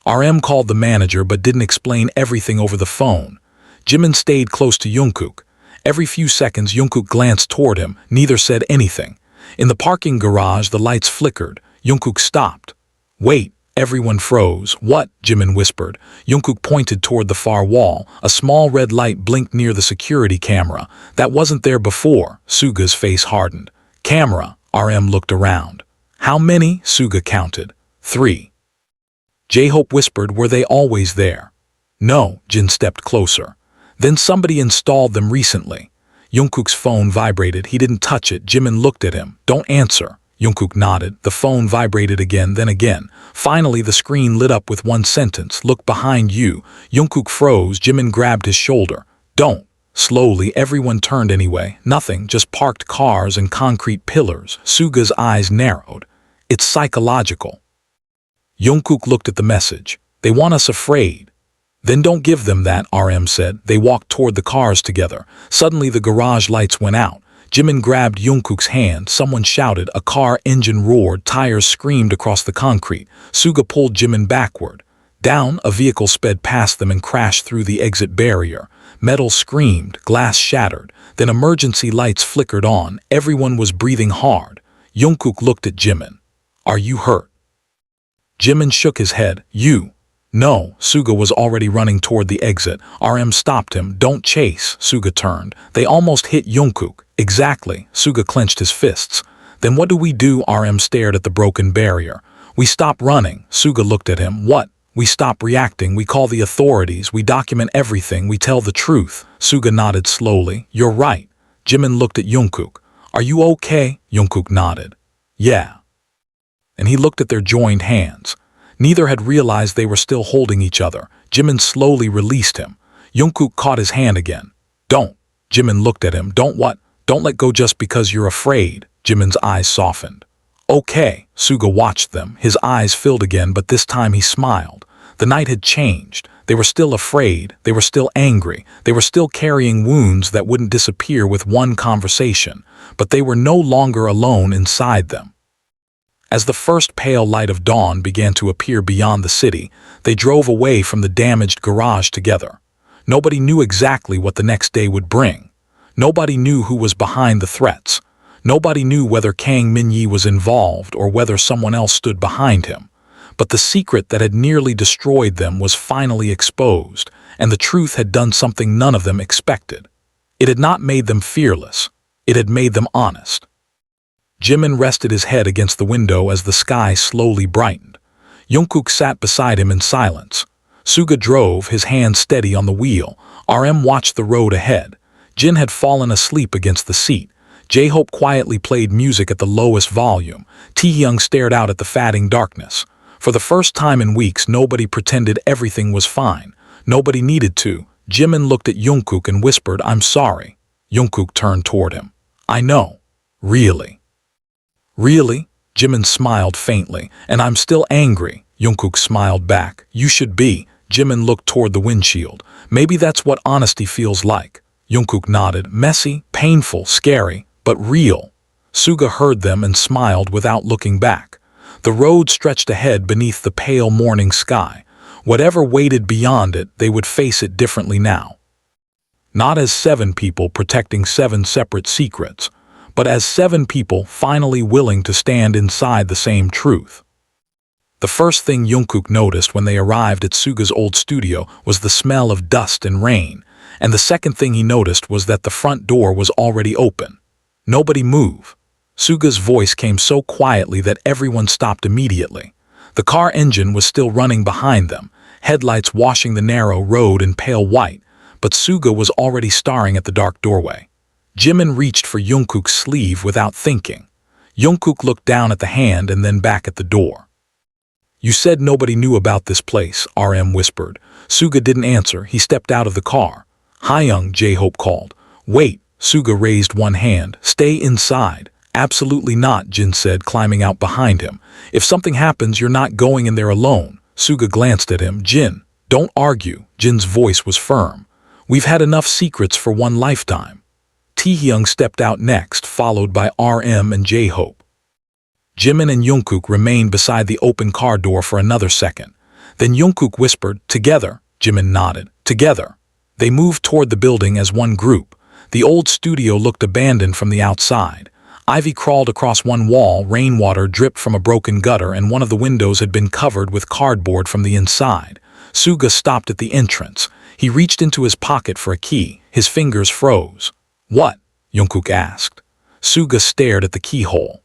RM called the manager but didn't explain everything over the phone. Jimin stayed close to Jungkook. Every few seconds, Jungkook glanced toward him. Neither said anything. In the parking garage, the lights flickered. Jungkook stopped. Wait. Everyone froze. What? Jimin whispered. Jungkook pointed toward the far wall. A small red light blinked near the security camera. That wasn't there before. Suga's face hardened. Camera. RM looked around. How many? Suga counted. 3. J-Hope whispered, were they always there? No. Jin stepped closer. Then somebody installed them recently. Jungkook's phone vibrated. He didn't touch it. Jimin looked at him. Don't answer. Jungkook nodded. The phone vibrated again, then again. Finally, the screen lit up with one sentence. Look behind you. Jungkook froze. Jimin grabbed his shoulder. Don't. Slowly, everyone turned anyway. Nothing, just parked cars and concrete pillars. Suga's eyes narrowed. It's psychological. Jungkook looked at the message. They want us afraid. Then don't give them that, RM said. They walked toward the cars together. Suddenly, the garage lights went out. Jimin grabbed Jungkook's hand, someone shouted, a car engine roared, tires screamed across the concrete. Suga pulled Jimin backward. Down, a vehicle sped past them and crashed through the exit barrier. Metal screamed, glass shattered, then emergency lights flickered on. Everyone was breathing hard. Jungkook looked at Jimin. Are you hurt? Jimin shook his head. You. No, Suga was already running toward the exit. RM stopped him. Don't chase, Suga turned. They almost hit Jungkook. Exactly, Suga clenched his fists. Then what do we do? RM stared at the broken barrier. We stop running, Suga looked at him. What? We stop reacting, we call the authorities, we document everything, we tell the truth. Suga nodded slowly. You're right. Jimin looked at Jungkook. Are you okay? Jungkook nodded. Yeah. And he looked at their joined hands. Neither had realized they were still holding each other. Jimin slowly released him. Jungkook caught his hand again. Don't. Jimin looked at him. Don't what? Don't let go just because you're afraid. Jimin's eyes softened. Okay. Suga watched them. His eyes filled again, but this time he smiled. The night had changed. They were still afraid. They were still angry. They were still carrying wounds that wouldn't disappear with one conversation. But they were no longer alone inside them. As the first pale light of dawn began to appear beyond the city, they drove away from the damaged garage together. Nobody knew exactly what the next day would bring. Nobody knew who was behind the threats. Nobody knew whether Kang Min-yi was involved or whether someone else stood behind him. But the secret that had nearly destroyed them was finally exposed, and the truth had done something none of them expected. It had not made them fearless. It had made them honest. Jimin rested his head against the window as the sky slowly brightened. Jungkook sat beside him in silence. Suga drove, his hand steady on the wheel. RM watched the road ahead. Jin had fallen asleep against the seat. J-Hope quietly played music at the lowest volume. Taehyung stared out at the fading darkness. For the first time in weeks, nobody pretended everything was fine. Nobody needed to. Jimin looked at Jungkook and whispered, I'm sorry. Jungkook turned toward him. I know. Really? Really? Jimin smiled faintly. And I'm still angry. Jungkook smiled back. You should be. Jimin looked toward the windshield. Maybe that's what honesty feels like. Jungkook nodded. Messy, painful, scary, but real. Suga heard them and smiled without looking back. The road stretched ahead beneath the pale morning sky. Whatever waited beyond it, they would face it differently now. Not as 7 people protecting 7 separate secrets, but as 7 people finally willing to stand inside the same truth. The first thing Jungkook noticed when they arrived at Suga's old studio was the smell of dust and rain, and the second thing he noticed was that the front door was already open. Nobody move. Suga's voice came so quietly that everyone stopped immediately. The car engine was still running behind them, headlights washing the narrow road in pale white, but Suga was already staring at the dark doorway. Jimin reached for Jungkook's sleeve without thinking. Jungkook looked down at the hand and then back at the door. You said nobody knew about this place, RM whispered. Suga didn't answer. He stepped out of the car. Hyung, J-Hope called. Wait, Suga raised one hand. Stay inside. Absolutely not, Jin said, climbing out behind him. If something happens, you're not going in there alone. Suga glanced at him. Jin, don't argue. Jin's voice was firm. We've had enough secrets for one lifetime. Taehyung stepped out next, followed by RM and J-Hope. Jimin and Jungkook remained beside the open car door for another second. Then Jungkook whispered, Together. Jimin nodded. Together. They moved toward the building as one group. The old studio looked abandoned from the outside. Ivy crawled across one wall, rainwater dripped from a broken gutter, and one of the windows had been covered with cardboard from the inside. Suga stopped at the entrance. He reached into his pocket for a key. His fingers froze. What? Jungkook asked. Suga stared at the keyhole.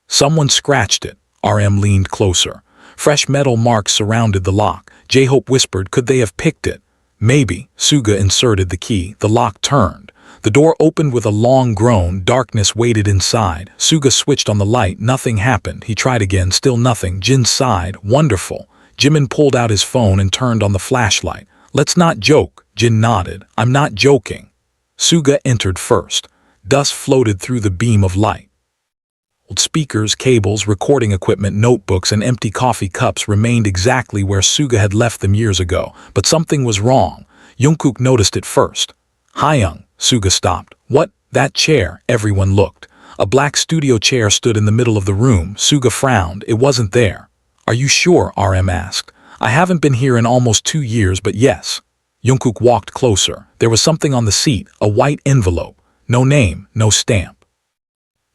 Someone scratched it. RM leaned closer. Fresh metal marks surrounded the lock. J-Hope whispered, Could they have picked it? Maybe. Suga inserted the key. The lock turned. The door opened with a long groan. Darkness waited inside. Suga switched on the light. Nothing happened. He tried again. Still nothing. Jin sighed. Wonderful. Jimin pulled out his phone and turned on the flashlight. Let's not joke. Jin nodded. I'm not joking. Suga entered first. Dust floated through the beam of light. Old speakers, cables, recording equipment, notebooks, and empty coffee cups remained exactly where Suga had left them years ago. But something was wrong. Jungkook noticed it first. Hyung. Suga stopped. What? That chair, everyone looked. A black studio chair stood in the middle of the room. Suga frowned. It wasn't there. Are you sure? RM asked. I haven't been here in almost 2 years, but yes. Jungkook walked closer. There was something on the seat, a white envelope. No name, no stamp.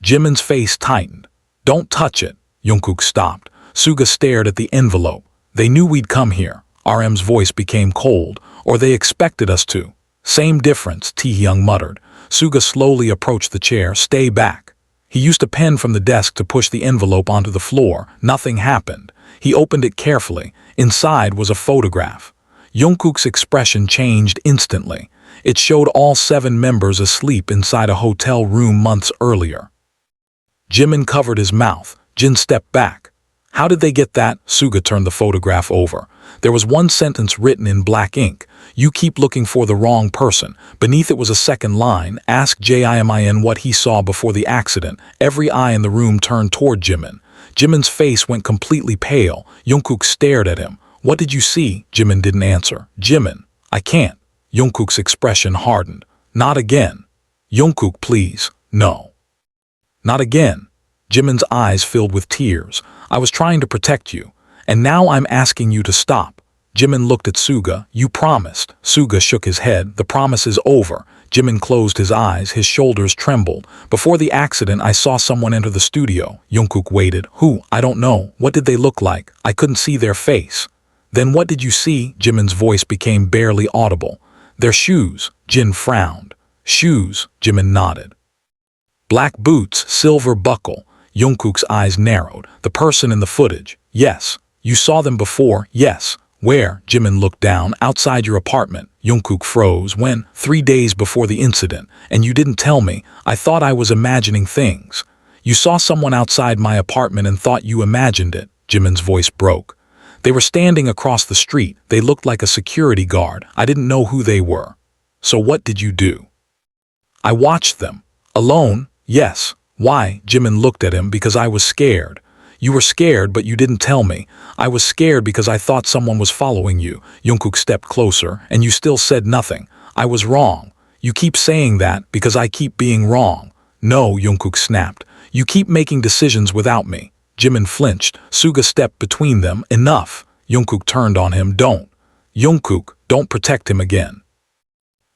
Jimin's face tightened. Don't touch it. Jungkook stopped. Suga stared at the envelope. They knew we'd come here. RM's voice became cold. Or they expected us to. Same difference, Taehyung muttered. Suga slowly approached the chair. Stay back. He used a pen from the desk to push the envelope onto the floor. Nothing happened. He opened it carefully. Inside was a photograph. Jungkook's expression changed instantly. It showed all 7 members asleep inside a hotel room months earlier. Jimin covered his mouth. Jin stepped back. How did they get that? Suga turned the photograph over. There was one sentence written in black ink. You keep looking for the wrong person. Beneath it was a second line. Ask Jimin what he saw before the accident. Every eye in the room turned toward Jimin. Jimin's face went completely pale. Jungkook stared at him. What did you see? Jimin didn't answer. Jimin, I can't. Jungkook's expression hardened. Not again. Jungkook, please. No. Not again. Jimin's eyes filled with tears. I was trying to protect you, and now I'm asking you to stop. Jimin looked at Suga. You promised. Suga shook his head. The promise is over. Jimin closed his eyes. His shoulders trembled. Before the accident, I saw someone enter the studio. Jungkook waited. Who? I don't know. What did they look like? I couldn't see their face. Then what did you see? Jimin's voice became barely audible. Their shoes. Jin frowned. Shoes. Jimin nodded. Black boots, silver buckle. Jungkook's eyes narrowed. The person in the footage. Yes. You saw them before? Yes. Where? Jimin looked down. Outside your apartment. Jungkook froze. When? 3 days before the incident. And you didn't tell me. I thought I was imagining things. You saw someone outside my apartment and thought you imagined it. Jimin's voice broke. They were standing across the street. They looked like a security guard. I didn't know who they were. So what did you do? I watched them. Alone? Yes. Why? Jimin looked at him. Because I was scared. You were scared, but you didn't tell me. I was scared because I thought someone was following you. Jungkook stepped closer, and you still said nothing. I was wrong. You keep saying that because I keep being wrong. No, Jungkook snapped. You keep making decisions without me. Jimin flinched. Suga stepped between them. Enough. Jungkook turned on him. Don't. Jungkook, don't protect him again.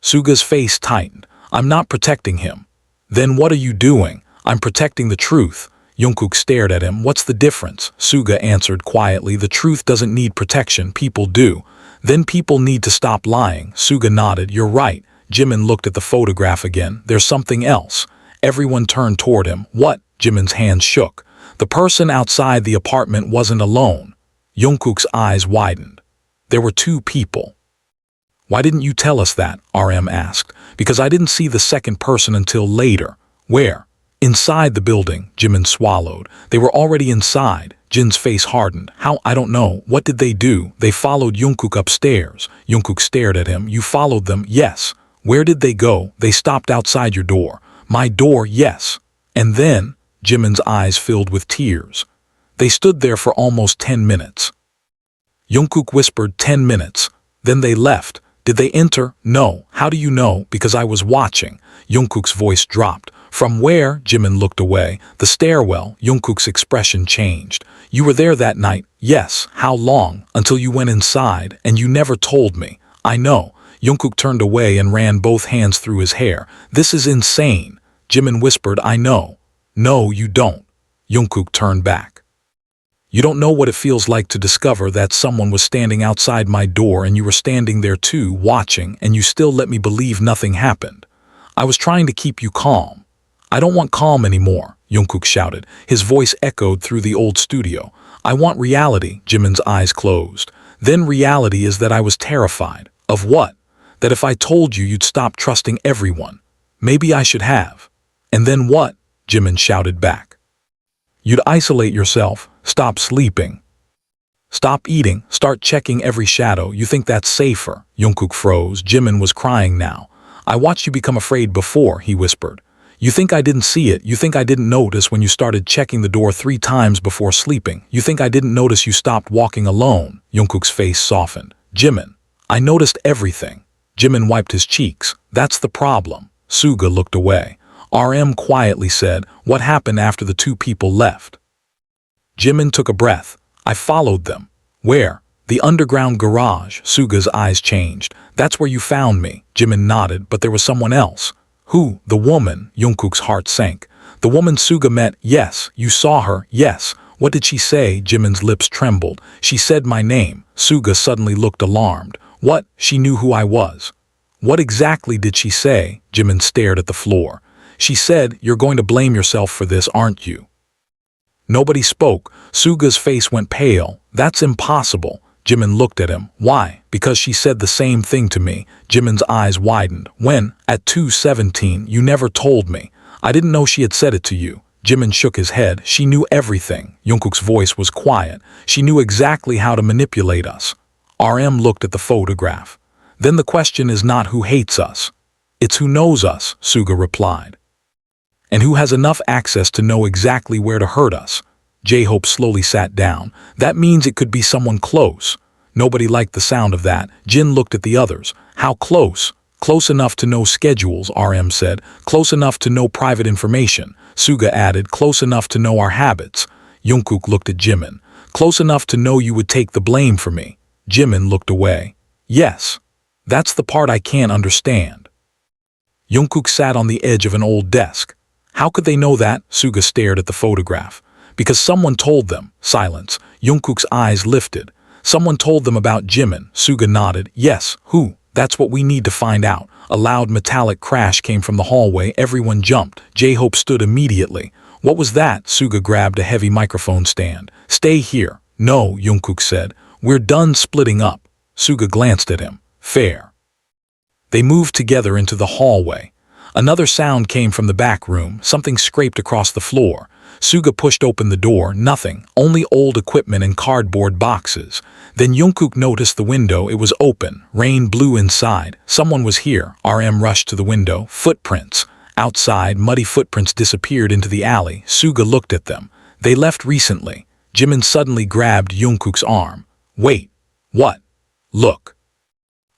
Suga's face tightened. I'm not protecting him. Then what are you doing? I'm protecting the truth. Jungkook stared at him. What's the difference? Suga answered quietly. The truth doesn't need protection. People do. Then people need to stop lying. Suga nodded. You're right. Jimin looked at the photograph again. There's something else. Everyone turned toward him. What? Jimin's hands shook. The person outside the apartment wasn't alone. Jungkook's eyes widened. There were 2 people. Why didn't you tell us that? RM asked. Because I didn't see the second person until later. Where? Inside the building. Jimin swallowed. They were already inside. Jin's face hardened. How? I don't know. What did they do? They followed Jungkook upstairs. Jungkook stared at him. You followed them? Yes. Where did they go? They stopped outside your door. My door? Yes. And then? Jimin's eyes filled with tears. They stood there for almost 10 minutes. Jungkook whispered 10 minutes. Then they left. Did they enter? No. How do you know? Because I was watching. Jungkook's voice dropped. From where? Jimin looked away. The stairwell. Jungkook's expression changed. You were there that night? Yes. How long? Until you went inside, and you never told me. I know. Jungkook turned away and ran both hands through his hair. This is insane. Jimin whispered, I know. No, you don't. Jungkook turned back. You don't know what it feels like to discover that someone was standing outside my door and you were standing there too, watching, and you still let me believe nothing happened. I was trying to keep you calm. I don't want calm anymore, Jungkook shouted. His voice echoed through the old studio. I want reality. Jimin's eyes closed. Then reality is that I was terrified. Of what? That if I told you, you'd stop trusting everyone. Maybe I should have. And then what? Jimin shouted back. You'd isolate yourself, stop sleeping. Stop eating, start checking every shadow. You think that's safer? Jungkook froze. Jimin was crying now. I watched you become afraid before, he whispered. You think I didn't see it? You think I didn't notice when you started checking the door 3 times before sleeping? You think I didn't notice you stopped walking alone? Jungkook's face softened. Jimin, I noticed everything. Jimin wiped his cheeks. That's the problem. Suga looked away. RM quietly said, "What happened after the two people left?" Jimin took a breath. "I followed them." "Where?" "The underground garage." Suga's eyes changed. "That's where you found me." Jimin nodded, "But there was someone else." "Who?" "The woman." Jungkook's heart sank. "The woman Suga met?" "Yes." "You saw her?" "Yes." "What did she say?" Jimin's lips trembled. "She said my name." Suga suddenly looked alarmed. "What?" "She knew who I was." "What exactly did she say?" Jimin stared at the floor. "She said, 'You're going to blame yourself for this, aren't you?'" Nobody spoke. Suga's face went pale. "That's impossible." Jimin looked at him. "Why?" "Because she said the same thing to me." Jimin's eyes widened. "When?" "At 2:17. You never told me." "I didn't know she had said it to you." Jimin shook his head. "She knew everything." Jungkook's voice was quiet. "She knew exactly how to manipulate us." RM looked at the photograph. "Then the question is not who hates us. It's who knows us," Suga replied. "And who has enough access to know exactly where to hurt us." J-Hope slowly sat down. "That means it could be someone close." Nobody liked the sound of that. Jin looked at the others. "How close?" "Close enough to know schedules," RM said. "Close enough to know private information." Suga added, "Close enough to know our habits." Jungkook looked at Jimin. "Close enough to know you would take the blame for me." Jimin looked away. "Yes. That's the part I can't understand." Jungkook sat on the edge of an old desk. "How could they know that?" Suga stared at the photograph. "Because someone told them." Silence. Jungkook's eyes lifted. "Someone told them about Jimin." Suga nodded. "Yes, who?" "That's what we need to find out." A loud metallic crash came from the hallway. Everyone jumped. J-Hope stood immediately. "What was that?" Suga grabbed a heavy microphone stand. "Stay here." "No," Jungkook said. "We're done splitting up." Suga glanced at him. "Fair." They moved together into the hallway. Another sound came from the back room. Something scraped across the floor. Suga pushed open the door. Nothing. Only old equipment and cardboard boxes. Then Jungkook noticed the window. It was open. Rain blew inside. Someone was here. RM rushed to the window. Footprints. Outside, muddy footprints disappeared into the alley. Suga looked at them. "They left recently." Jimin suddenly grabbed Jungkook's arm. "Wait. What?" "Look."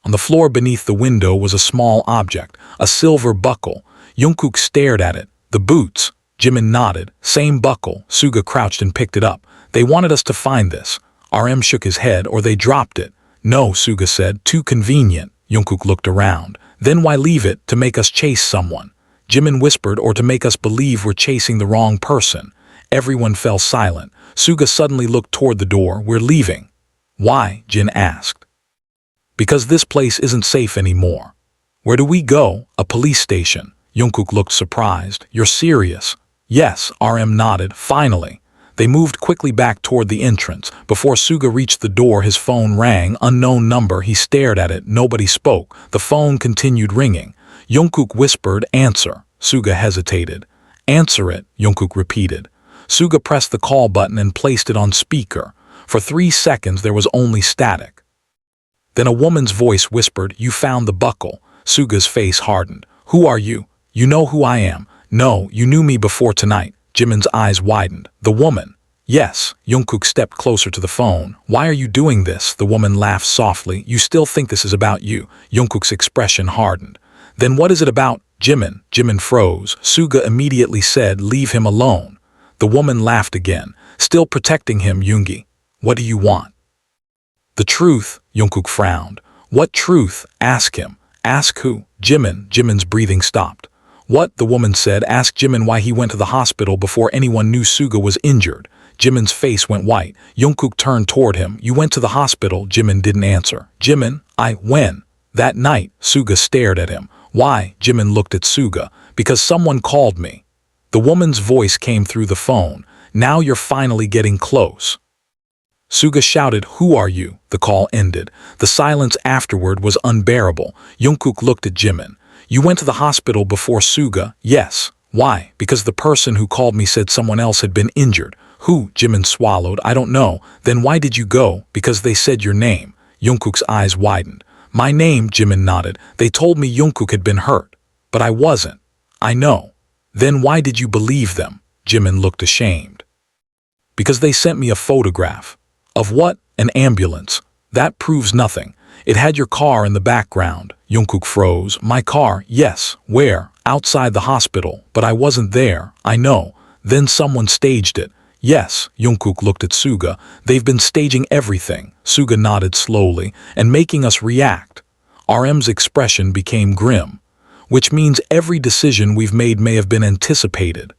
On the floor beneath the window was a small object, a silver buckle. Jungkook stared at it. "The boots." Jimin nodded. "Same buckle." Suga crouched and picked it up. "They wanted us to find this." RM shook his head. "Or they dropped it." "No," Suga said. "Too convenient." Jungkook looked around. "Then why leave it? To make us chase someone." Jimin whispered, "Or to make us believe we're chasing the wrong person." Everyone fell silent. Suga suddenly looked toward the door. "We're leaving." "Why?" Jin asked. "Because this place isn't safe anymore." "Where do we go?" "A police station." Jungkook looked surprised. "You're serious?" "Yes," RM nodded. "Finally." They moved quickly back toward the entrance. Before Suga reached the door, his phone rang. Unknown number. He stared at it. Nobody spoke. The phone continued ringing. Jungkook whispered, "Answer." Suga hesitated. "Answer it," Jungkook repeated. Suga pressed the call button and placed it on speaker. For 3 seconds there was only static. Then a woman's voice whispered, "You found the buckle." Suga's face hardened. "Who are you?" "You know who I am." "No, you knew me before tonight." Jimin's eyes widened. "The woman?" "Yes." Jungkook stepped closer to the phone. "Why are you doing this?" The woman laughed softly. "You still think this is about you." Jungkook's expression hardened. "Then what is it about?" "Jimin." Jimin froze. Suga immediately said, "Leave him alone." The woman laughed again. "Still protecting him, Yoongi. What do you want?" "The truth." Jungkook frowned. "What truth?" "Ask him." "Ask who?" "Jimin." Jimin's breathing stopped. "What?" the woman said. "Ask Jimin why he went to the hospital before anyone knew Suga was injured." Jimin's face went white. Jungkook turned toward him. "You went to the hospital." Jimin didn't answer. "Jimin, when?" "That night." Suga stared at him. "Why?" Jimin looked at Suga. "Because someone called me." The woman's voice came through the phone. "Now you're finally getting close." Suga shouted, "Who are you?" The call ended. The silence afterward was unbearable. Jungkook looked at Jimin. "You went to the hospital before Suga?" "Yes." "Why?" "Because the person who called me said someone else had been injured." "Who?" Jimin swallowed. "I don't know." "Then why did you go?" "Because they said your name." Jungkook's eyes widened. "My name?" Jimin nodded. "They told me Jungkook had been hurt. But I wasn't." "I know." "Then why did you believe them?" Jimin looked ashamed. "Because they sent me a photograph." "Of what?" "An ambulance." "That proves nothing. It had your car in the background." Jungkook froze. "My car?" "Yes." "Where?" outside the hospital, but I wasn't there, I know. Then someone staged it. Yes, Jungkook looked at Suga. They've been staging everything. Suga nodded slowly, and making us react. RM's expression became grim, which means every decision we've made may have been anticipated.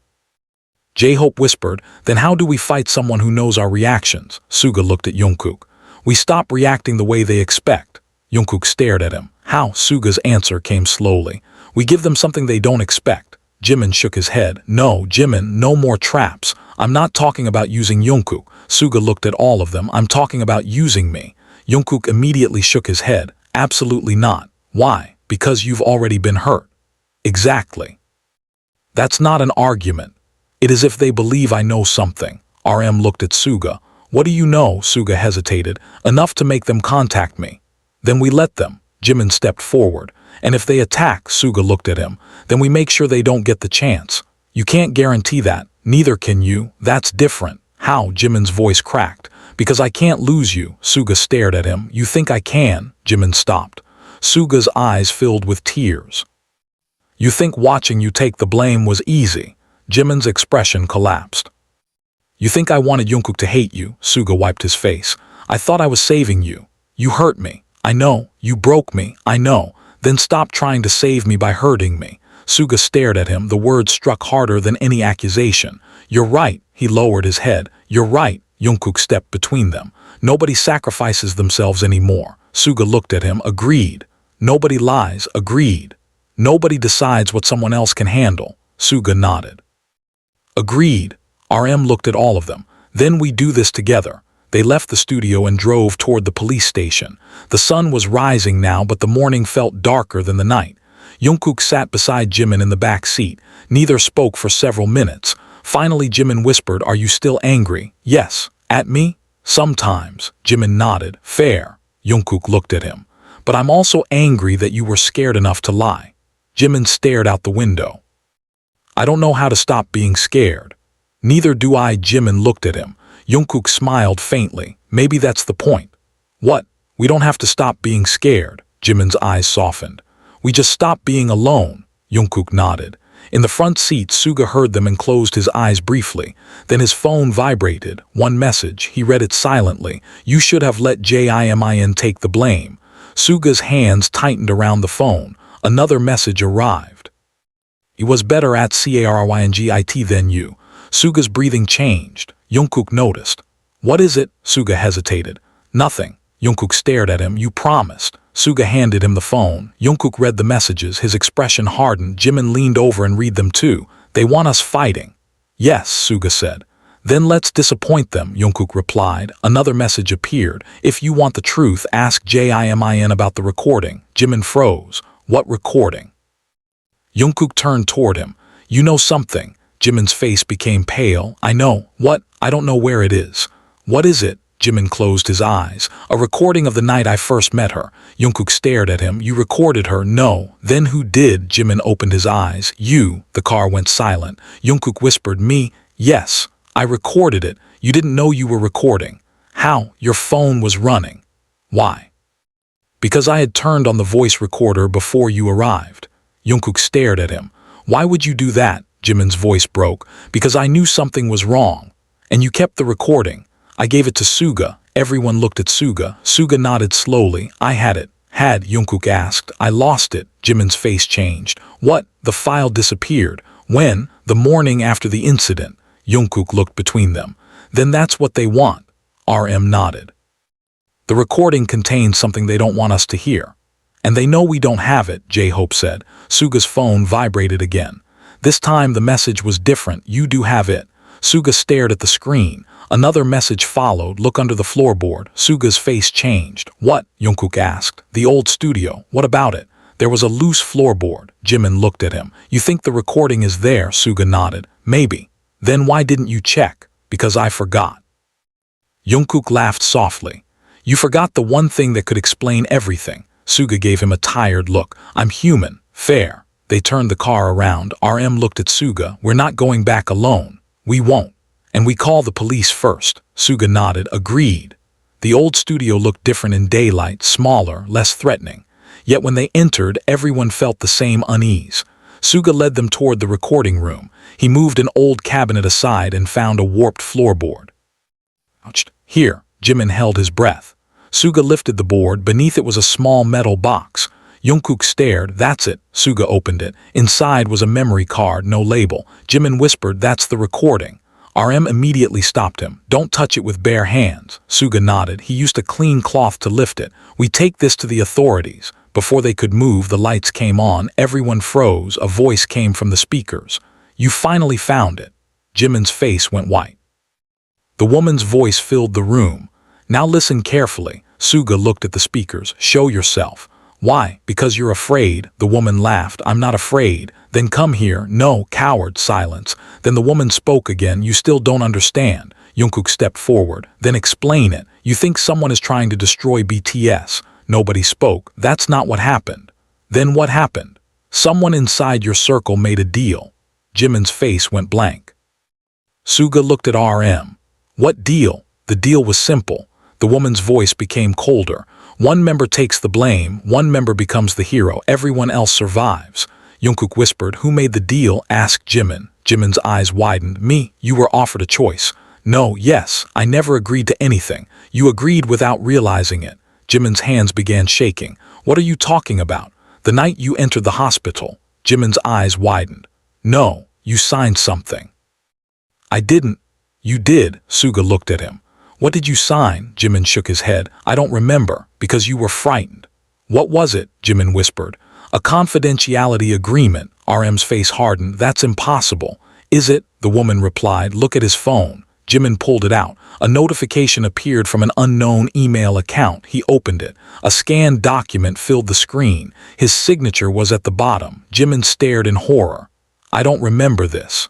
J-Hope whispered, then how do we fight someone who knows our reactions? Suga looked at Jungkook. We stop reacting the way they expect. Jungkook stared at him. How? Suga's answer came slowly. We give them something they don't expect. Jimin shook his head. No, Jimin, no more traps. I'm not talking about using Jungkook. Suga looked at all of them. I'm talking about using me. Jungkook immediately shook his head. Absolutely not. Why? Because you've already been hurt. Exactly. That's not an argument. It is if they believe I know something. RM looked at Suga. What do you know? Suga hesitated. Enough to make them contact me. Then we let them. Jimin stepped forward. And if they attack, Suga looked at him, then we make sure they don't get the chance. You can't guarantee that. Neither can you. That's different. How? Jimin's voice cracked. Because I can't lose you. Suga stared at him. You think I can? Jimin stopped. Suga's eyes filled with tears. You think watching you take the blame was easy? Jimin's expression collapsed. You think I wanted Jungkook to hate you? Suga wiped his face. I thought I was saving you. You hurt me. I know. You broke me. I know. Then stop trying to save me by hurting me. Suga stared at him. The words struck harder than any accusation. You're right. He lowered his head. You're right. Jungkook stepped between them. Nobody sacrifices themselves anymore. Suga looked at him. Agreed. Nobody lies. Agreed. Nobody decides what someone else can handle. Suga nodded. Agreed. RM looked at all of them. Then we do this together. They left the studio and drove toward the police station. The sun was rising now, but the morning felt darker than the night. Jungkook sat beside Jimin in the back seat. Neither spoke for several minutes. Finally, Jimin whispered, Are you still angry? Yes. At me? Sometimes. Jimin nodded. Fair. Jungkook looked at him. But I'm also angry that you were scared enough to lie. Jimin stared out the window. I don't know how to stop being scared. Neither do I. Jimin looked at him. Jungkook smiled faintly. Maybe that's the point. What? We don't have to stop being scared. Jimin's eyes softened. We just stop being alone. Jungkook nodded. In the front seat, Suga heard them and closed his eyes briefly. Then his phone vibrated. One message. He read it silently. You should have let Jimin take the blame. Suga's hands tightened around the phone. Another message arrived. He was better at CARYNGIT than you. Suga's breathing changed. Jungkook noticed. What is it? Suga hesitated. Nothing. Jungkook stared at him. You promised. Suga handed him the phone. Jungkook read the messages. His expression hardened. Jimin leaned over and read them too. They want us fighting. Yes, Suga said. Then let's disappoint them, Jungkook replied. Another message appeared. If you want the truth, ask Jimin about the recording. Jimin froze. What recording? Jungkook turned toward him. You know something. Jimin's face became pale. I know. What? I don't know where it is. What is it? Jimin closed his eyes. A recording of the night I first met her. Jungkook stared at him. You recorded her? No. Then who did? Jimin opened his eyes. You. The car went silent. Jungkook whispered. Me? Yes. I recorded it. You didn't know you were recording. How? Your phone was running. Why? Because I had turned on the voice recorder before you arrived. Jungkook stared at him. Why would you do that? Jimin's voice broke. Because I knew something was wrong. And you kept the recording. I gave it to Suga. Everyone looked at Suga. Suga nodded slowly. I had it. Had, Jungkook asked. I lost it. Jimin's face changed. What? The file disappeared. When? The morning after the incident. Jungkook looked between them. Then that's what they want. RM nodded. The recording contains something they don't want us to hear. And they know we don't have it, J-Hope said. Suga's phone vibrated again. This time the message was different. You do have it. Suga stared at the screen. Another message followed. Look under the floorboard. Suga's face changed. What? Jungkook asked. The old studio. What about it? There was a loose floorboard. Jimin looked at him. You think the recording is there? Suga nodded. Maybe. Then why didn't you check? Because I forgot. Jungkook laughed softly. You forgot the one thing that could explain everything. Suga gave him a tired look. I'm human. Fair. They turned the car around. RM looked at Suga. We're not going back alone. We won't. And we call the police first. Suga nodded. Agreed. The old studio looked different in daylight, smaller, less threatening. Yet when they entered, everyone felt the same unease. Suga led them toward the recording room. He moved an old cabinet aside and found a warped floorboard. Ouch. Here, Jimin held his breath. Suga lifted the board. Beneath it was a small metal box. Jungkook stared. That's it. Suga opened it. Inside was a memory card, no label. Jimin whispered, that's the recording. RM immediately stopped him. Don't touch it with bare hands. Suga nodded. He used a clean cloth to lift it. We take this to the authorities. Before they could move, the lights came on. Everyone froze. A voice came from the speakers. You finally found it. Jimin's face went white. The woman's voice filled the room. Now listen carefully. Suga looked at the speakers. Show yourself. Why? Because you're afraid. The woman laughed. I'm not afraid. Then come here. No, coward. Silence. Then the woman spoke again. You still don't understand. Jungkook stepped forward. Then explain it. You think someone is trying to destroy BTS. Nobody spoke. That's not what happened. Then what happened? Someone inside your circle made a deal. Jimin's face went blank. Suga looked at RM. What deal? The deal was simple. The woman's voice became colder. One member takes the blame, one member becomes the hero, everyone else survives. Jungkook whispered, who made the deal? Asked Jimin. Jimin's eyes widened. Me, you were offered a choice. No, yes, I never agreed to anything. You agreed without realizing it. Jimin's hands began shaking. What are you talking about? The night you entered the hospital. Jimin's eyes widened. No, you signed something. I didn't. You did. Suga looked at him. What did you sign? Jimin shook his head. I don't remember, because you were frightened. What was it? Jimin whispered. A confidentiality agreement. RM's face hardened. That's impossible. Is it? The woman replied. Look at his phone. Jimin pulled it out. A notification appeared from an unknown email account. He opened it. A scanned document filled the screen. His signature was at the bottom. Jimin stared in horror. I don't remember this.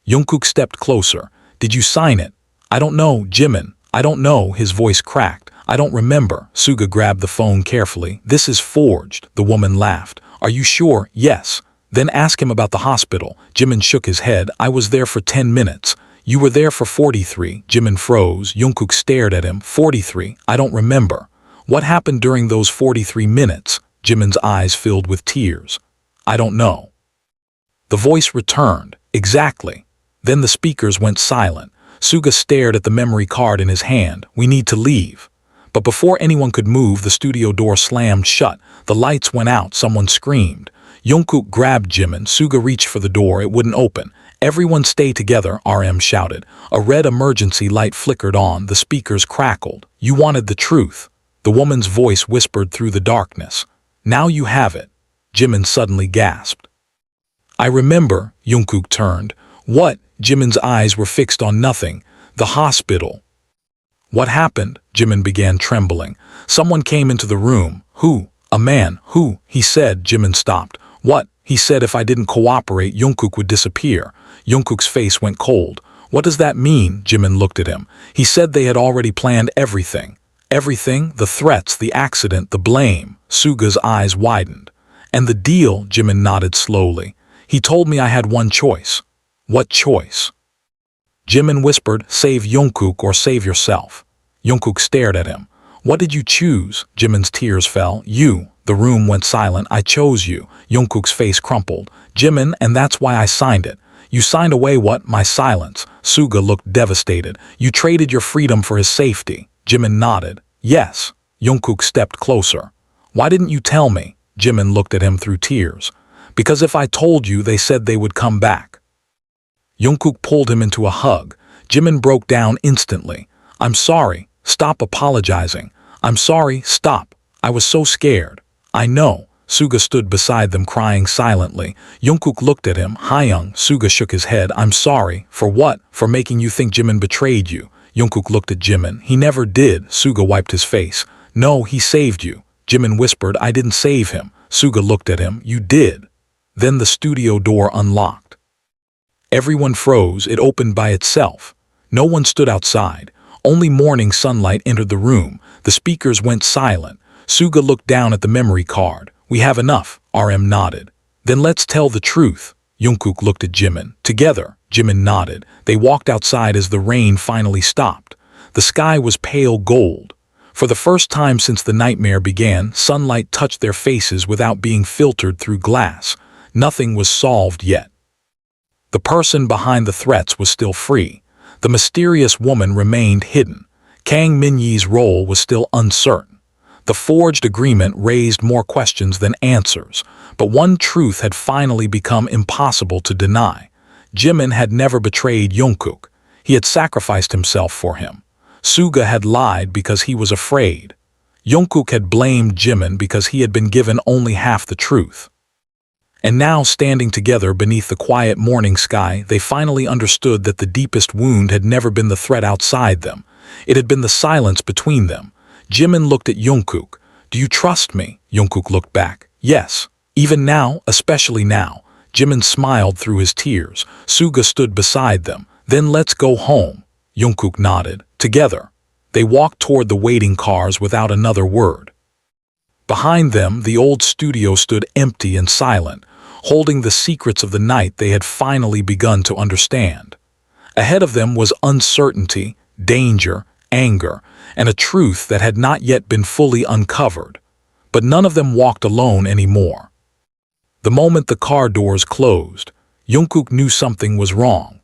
Jungkook stepped closer. Did you sign it? I don't know, Jimin. I don't know. His voice cracked. I don't remember. Suga grabbed the phone carefully. This is forged. The woman laughed. Are you sure? Yes. Then ask him about the hospital. Jimin shook his head. I was there for 10 minutes. You were there for 43. Jimin froze. Jungkook stared at him. 43. I don't remember. What happened during those 43 minutes? Jimin's eyes filled with tears. I don't know. The voice returned. Exactly. Then the speakers went silent. Suga stared at the memory card in his hand. We need to leave. But before anyone could move, the studio door slammed shut. The lights went out. Someone screamed. Jungkook grabbed Jimin. Suga reached for the door. It wouldn't open. Everyone stay together, RM shouted. A red emergency light flickered on. The speakers crackled. You wanted the truth. The woman's voice whispered through the darkness. Now you have it. Jimin suddenly gasped. I remember. Jungkook turned. What? Jimin's eyes were fixed on nothing. The hospital. What happened? Jimin began trembling. Someone came into the room. Who? A man. Who? He said. Jimin stopped. What? He said if I didn't cooperate, Jungkook would disappear. Jungkook's face went cold. What does that mean? Jimin looked at him. He said they had already planned everything. Everything? The threats, the accident, the blame. Suga's eyes widened. And the deal? Jimin nodded slowly. He told me I had one choice. What choice? Jimin whispered, save Jungkook or save yourself. Jungkook stared at him. What did you choose? Jimin's tears fell. You. The room went silent. I chose you. Jungkook's face crumpled. Jimin, and that's why I signed it. You signed away what? My silence. Suga looked devastated. You traded your freedom for his safety. Jimin nodded. Yes. Jungkook stepped closer. Why didn't you tell me? Jimin looked at him through tears. Because if I told you, they said they would come back. Jungkook pulled him into a hug. Jimin broke down instantly. I'm sorry. Stop apologizing. I'm sorry. Stop. I was so scared. I know. Suga stood beside them crying silently. Jungkook looked at him. Hyung. Suga shook his head. I'm sorry. For what? For making you think Jimin betrayed you. Jungkook looked at Jimin. He never did. Suga wiped his face. No, he saved you. Jimin whispered, I didn't save him. Suga looked at him. You did. Then the studio door unlocked. Everyone froze. It opened by itself. No one stood outside. Only morning sunlight entered the room. The speakers went silent. Suga looked down at the memory card. We have enough. RM nodded. Then let's tell the truth. Jungkook looked at Jimin. Together. Jimin nodded. They walked outside as the rain finally stopped. The sky was pale gold. For the first time since the nightmare began, sunlight touched their faces without being filtered through glass. Nothing was solved yet. The person behind the threats was still free. The mysterious woman remained hidden. Kang Minyi's role was still uncertain. The forged agreement raised more questions than answers, but one truth had finally become impossible to deny. Jimin had never betrayed Jungkook. He had sacrificed himself for him. Suga had lied because he was afraid. Jungkook had blamed Jimin because he had been given only half the truth. And now, standing together beneath the quiet morning sky, they finally understood that the deepest wound had never been the threat outside them. It had been the silence between them. Jimin looked at Jungkook. "Do you trust me?" Jungkook looked back. "Yes. Even now, especially now." Jimin smiled through his tears. Suga stood beside them. "Then let's go home." Jungkook nodded. Together, they walked toward the waiting cars without another word. Behind them, the old studio stood empty and silent, holding the secrets of the night they had finally begun to understand. Ahead of them was uncertainty, danger, anger, and a truth that had not yet been fully uncovered. But none of them walked alone anymore. The moment the car doors closed, Jungkook knew something was wrong.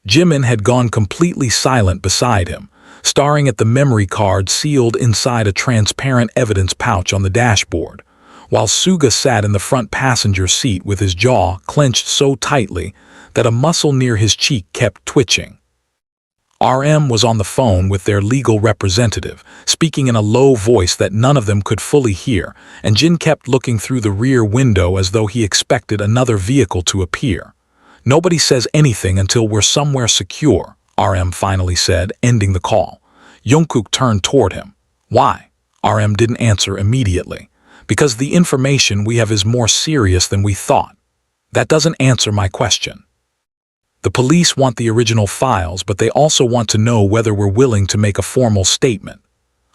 Jimin had gone completely silent beside him, staring at the memory card sealed inside a transparent evidence pouch on the dashboard, while Suga sat in the front passenger seat with his jaw clenched so tightly that a muscle near his cheek kept twitching. RM was on the phone with their legal representative, speaking in a low voice that none of them could fully hear, and Jin kept looking through the rear window as though he expected another vehicle to appear. "Nobody says anything until we're somewhere secure," RM finally said, ending the call. Jungkook turned toward him. "Why?" RM didn't answer immediately. "Because the information we have is more serious than we thought." "That doesn't answer my question." "The police want the original files, but they also want to know whether we're willing to make a formal statement."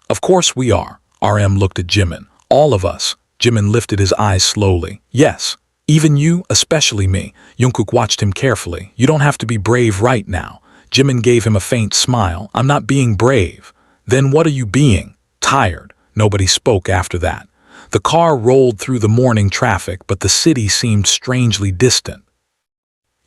"Of course we are." RM looked at Jimin. "All of us." Jimin lifted his eyes slowly. "Yes. Even you, especially me." Jungkook watched him carefully. "You don't have to be brave right now." Jimin gave him a faint smile. "I'm not being brave." "Then what are you being?" "Tired." Nobody spoke after that. The car rolled through the morning traffic, but the city seemed strangely distant.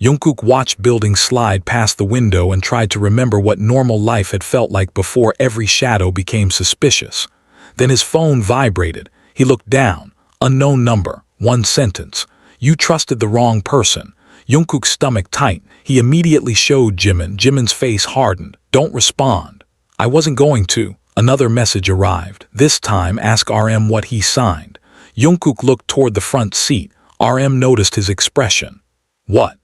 Jungkook watched buildings slide past the window and tried to remember what normal life had felt like before every shadow became suspicious. Then his phone vibrated. He looked down. Unknown number. One sentence. "You trusted the wrong person." Jungkook's stomach tight. He immediately showed Jimin. Jimin's face hardened. "Don't respond." "I wasn't going to." Another message arrived. This time, ask RM what he signed. Jungkook looked toward the front seat. RM noticed his expression. "What?"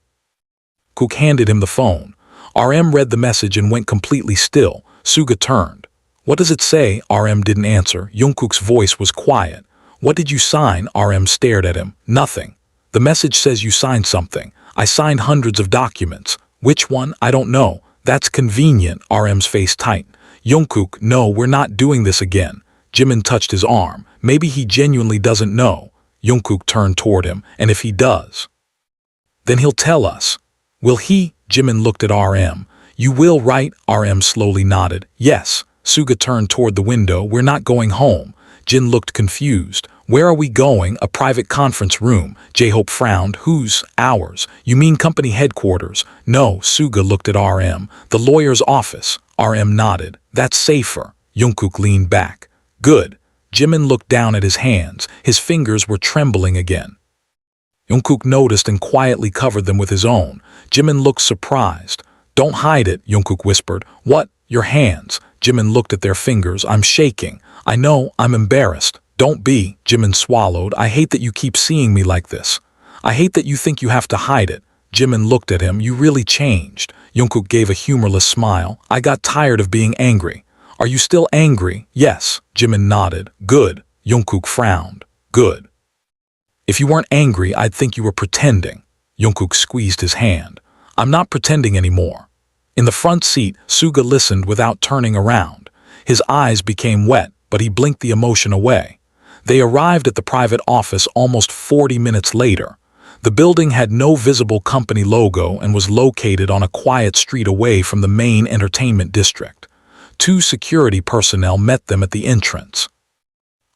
Kook handed him the phone. RM read the message and went completely still. Suga turned. "What does it say?" RM didn't answer. Jungkook's voice was quiet. "What did you sign?" RM stared at him. "Nothing." "The message says you signed something." "I signed hundreds of documents." "Which one?" "I don't know." "That's convenient." RM's face tightened. "Jungkook, no, we're not doing this again." Jimin touched his arm. "Maybe he genuinely doesn't know." Jungkook turned toward him. "And if he does, then he'll tell us." "Will he?" Jimin looked at RM. "You will, right?" RM slowly nodded. "Yes." Suga turned toward the window. "We're not going home." Jin looked confused. "Where are we going?" "A private conference room." J-Hope frowned. "Whose?" "Ours." "You mean company headquarters?" "No." Suga looked at RM. "The lawyer's office." RM nodded. "That's safer." Jungkook leaned back. "Good." Jimin looked down at his hands. His fingers were trembling again. Jungkook noticed and quietly covered them with his own. Jimin looked surprised. "Don't hide it," Jungkook whispered. "What?" "Your hands." Jimin looked at their fingers. "I'm shaking." "I know, I'm embarrassed." "Don't be." Jimin swallowed. "I hate that you keep seeing me like this. I hate that you think you have to hide it." Jimin looked at him. "You really changed." Jungkook gave a humorless smile. "I got tired of being angry." "Are you still angry?" "Yes." Jimin nodded. "Good." Jungkook frowned. "Good. If you weren't angry, I'd think you were pretending." Jungkook squeezed his hand. "I'm not pretending anymore." In the front seat, Suga listened without turning around. His eyes became wet, but he blinked the emotion away. They arrived at the private office almost 40 minutes later. The building had no visible company logo and was located on a quiet street away from the main entertainment district. 2 security personnel met them at the entrance.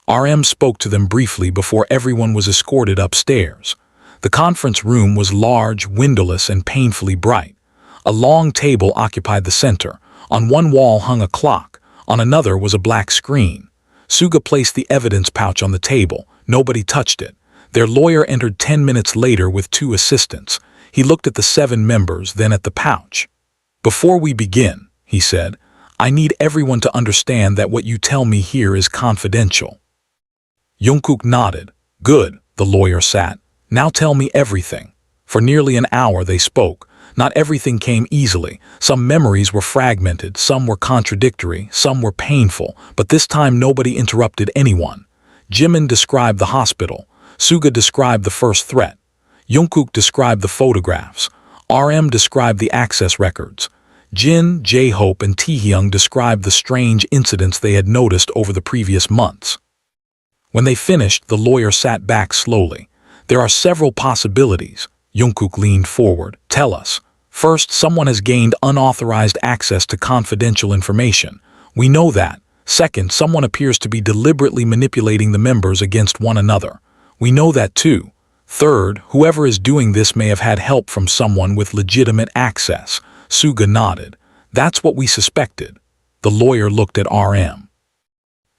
RM spoke to them briefly before everyone was escorted upstairs. The conference room was large, windowless, and painfully bright. A long table occupied the center. On one wall hung a clock. On another was a black screen. Suga placed the evidence pouch on the table. Nobody touched it. Their lawyer entered 10 minutes later with 2 assistants. He looked at the 7 members, then at the pouch. "Before we begin," he said, "I need everyone to understand that what you tell me here is confidential." Jungkook nodded. "Good," the lawyer sat. "Now tell me everything." For nearly an hour they spoke. Not everything came easily. Some memories were fragmented, some were contradictory, some were painful, but this time nobody interrupted anyone. Jimin described the hospital. Suga described the first threat. Jungkook described the photographs. RM described the access records. Jin, J-Hope, and Taehyung described the strange incidents they had noticed over the previous months. When they finished, the lawyer sat back slowly. "There are several possibilities." Jungkook leaned forward. "Tell us." "First, someone has gained unauthorized access to confidential information. We know that. Second, someone appears to be deliberately manipulating the members against one another. We know that too. Third, whoever is doing this may have had help from someone with legitimate access." Suga nodded. "That's what we suspected." The lawyer looked at RM.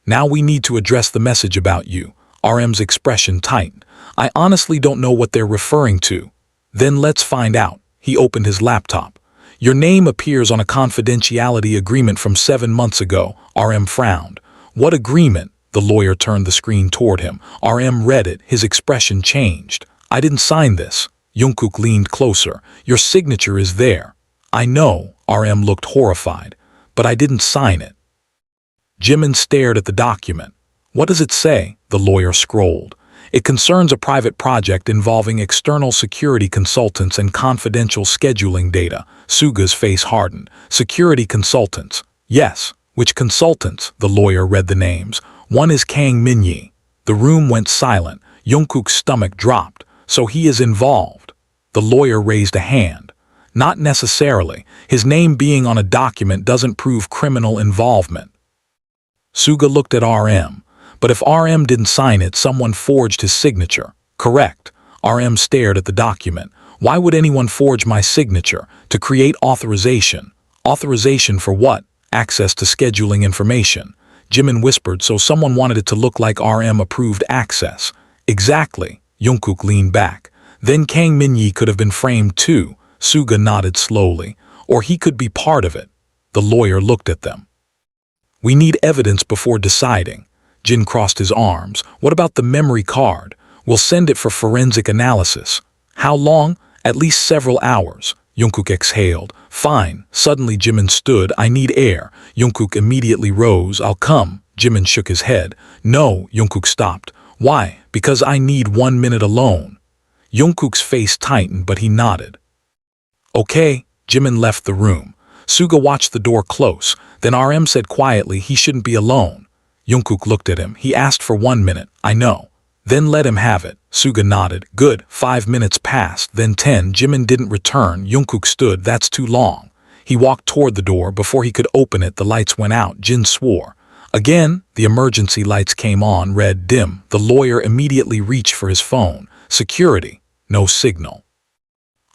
"Now we need to address the message about you." RM's expression tightened. "I honestly don't know what they're referring to." "Then let's find out." He opened his laptop. "Your name appears on a confidentiality agreement from 7 months ago." RM frowned. "What agreement?" The lawyer turned the screen toward him. RM read it. His expression changed. "I didn't sign this." Jungkook leaned closer. "Your signature is there." "I know." RM looked horrified. "But I didn't sign it." Jimin stared at the document. "What does it say?" The lawyer scrolled. "It concerns a private project involving external security consultants and confidential scheduling data." Suga's face hardened. "Security consultants." "Yes." "Which consultants?" The lawyer read the names. "One is Kang Min-yi." The room went silent. Jungkook's stomach dropped. "So he is involved." The lawyer raised a hand. "Not necessarily. His name being on a document doesn't prove criminal involvement." Suga looked at RM. "But if RM didn't sign it, someone forged his signature." "Correct." RM stared at the document. "Why would anyone forge my signature?" "To create authorization." "Authorization for what?" "Access to scheduling information." Jimin whispered, "So someone wanted it to look like RM approved access." "Exactly." Jungkook leaned back. "Then Kang Min-yi could have been framed too." Suga nodded slowly. "Or he could be part of it." The lawyer looked at them. "We need evidence before deciding." Jin crossed his arms. "What about the memory card?" "We'll send it for forensic analysis." "How long?" "At least several hours." Jungkook exhaled. "Fine." Suddenly Jimin stood. "I need air." Jungkook immediately rose. "I'll come." Jimin shook his head. "No." Jungkook stopped. "Why?" "Because I need 1 minute alone." Jungkook's face tightened, but he nodded. "Okay." Jimin left the room. Suga watched the door close. Then RM said quietly he shouldn't be alone. Jungkook looked at him. "He asked for 1 minute." "I know." "Then let him have it." Suga nodded. "Good." 5 minutes passed, then 10. Jimin didn't return. Jungkook stood. "That's too long." He walked toward the door. Before he could open it, the lights went out. Jin swore. Again, the emergency lights came on, red dim. The lawyer immediately reached for his phone. Security. No signal.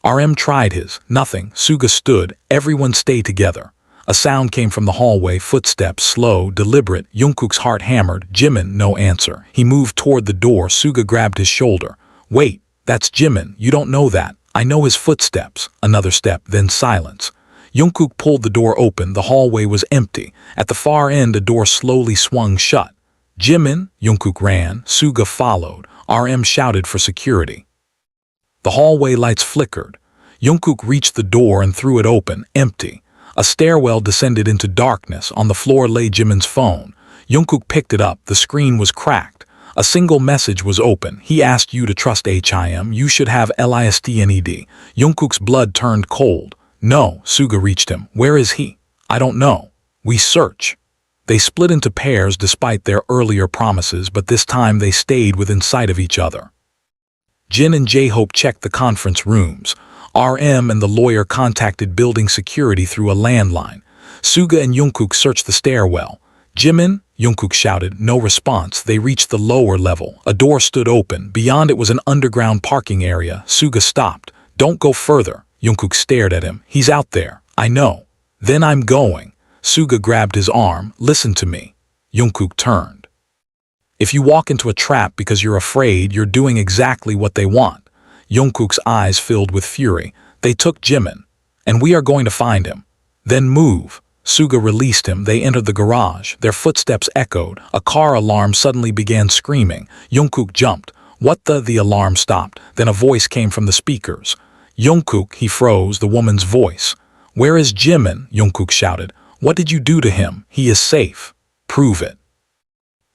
RM tried his. Nothing. Suga stood. "Everyone stay together." A sound came from the hallway, footsteps, slow, deliberate. Jungkook's heart hammered. Jimin, no answer. He moved toward the door. Suga grabbed his shoulder. "Wait, that's Jimin. You don't know that. I know his footsteps." Another step, then silence. Jungkook pulled the door open. The hallway was empty. At the far end, a door slowly swung shut. "Jimin!" Jungkook ran. Suga followed. RM shouted for security. The hallway lights flickered. Jungkook reached the door and threw it open, empty. A stairwell descended into darkness. On the floor lay Jimin's phone. Jungkook picked it up. The screen was cracked. A single message was open. "He asked you to trust him. You should have listned." Jungkook's blood turned cold. "No." Suga reached him. "Where is he?" "I don't know." "We search." They split into pairs despite their earlier promises, but this time they stayed within sight of each other. Jin and J-Hope checked the conference rooms. RM and the lawyer contacted building security through a landline. Suga and Jungkook searched the stairwell. "Jimin?" Jungkook shouted. No response. They reached the lower level. A door stood open. Beyond it was an underground parking area. Suga stopped. Don't go further. Jungkook stared at him. He's out there. I know. Then I'm going. Suga grabbed his arm. Listen to me. Jungkook turned. If you walk into a trap because you're afraid, you're doing exactly what they want. Jungkook's eyes filled with fury. They took Jimin. And we are going to find him. Then move. Suga released him. They entered the garage. Their footsteps echoed. A car alarm suddenly began screaming. Jungkook jumped. What the? The alarm stopped. Then a voice came from the speakers. Jungkook, he froze, the woman's voice. Where is Jimin? Jungkook shouted. What did you do to him? He is safe. Prove it.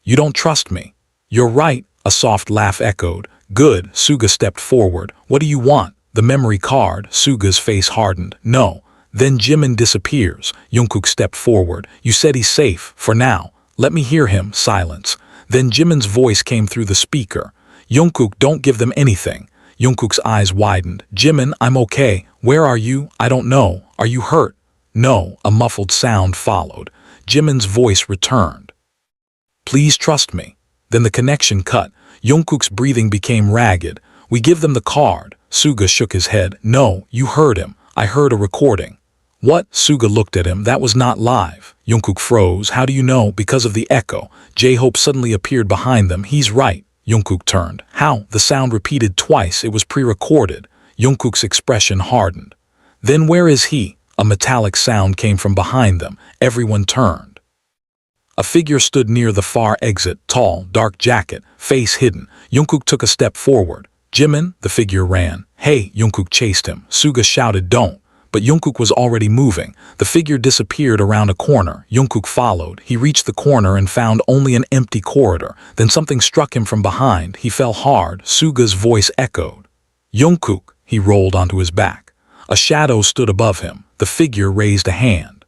You don't trust me. You're right, a soft laugh echoed. Good, Suga stepped forward. What do you want? The memory card. Suga's face hardened. No. Then Jimin disappears. Jungkook stepped forward. You said he's safe, for now. Let me hear him. Silence. Then Jimin's voice came through the speaker. Jungkook, don't give them anything. Jungkook's eyes widened. Jimin, I'm okay. Where are you? I don't know. Are you hurt? No. A muffled sound followed. Jimin's voice returned. Please trust me. Then the connection cut. Jungkook's breathing became ragged. We give them the card. Suga shook his head. No, you heard him. I heard a recording. What? Suga looked at him. That was not live. Jungkook froze. How do you know? Because of the echo. J-Hope suddenly appeared behind them. He's right. Jungkook turned. How? The sound repeated twice. It was pre-recorded. Jungkook's expression hardened. Then where is he? A metallic sound came from behind them. Everyone turned. A figure stood near the far exit, tall, dark jacket, face hidden. Jungkook took a step forward. Jimin, the figure ran. Hey, Jungkook chased him. Suga shouted, don't. But Jungkook was already moving. The figure disappeared around a corner. Jungkook followed. He reached the corner and found only an empty corridor. Then something struck him from behind. He fell hard. Suga's voice echoed. Jungkook. He rolled onto his back. A shadow stood above him. The figure raised a hand.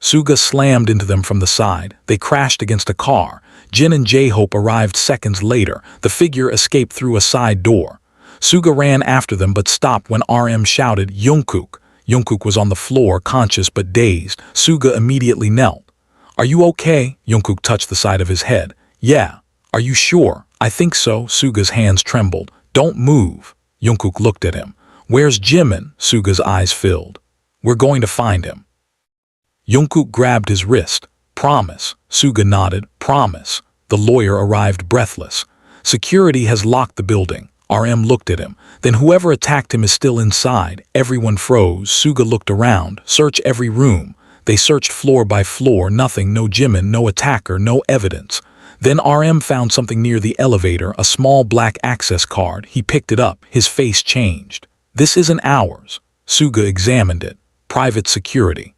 Suga slammed into them from the side. They crashed against a car. Jin and J-Hope arrived seconds later. The figure escaped through a side door. Suga ran after them but stopped when RM shouted, Jungkook. Jungkook was on the floor, conscious but dazed. Suga immediately knelt. Are you okay? Jungkook touched the side of his head. Yeah. Are you sure? I think so. Suga's hands trembled. Don't move. Jungkook looked at him. Where's Jimin? Suga's eyes filled. We're going to find him. Jungkook grabbed his wrist. Promise. Suga nodded. Promise. The lawyer arrived breathless. Security has locked the building. RM looked at him. Then whoever attacked him is still inside. Everyone froze. Suga looked around. Search every room. They searched floor by floor. Nothing. No Jimin, no attacker, no evidence. Then RM found something near the elevator, a small black access card. He picked it up. His face changed. This isn't ours. Suga examined it. Private security.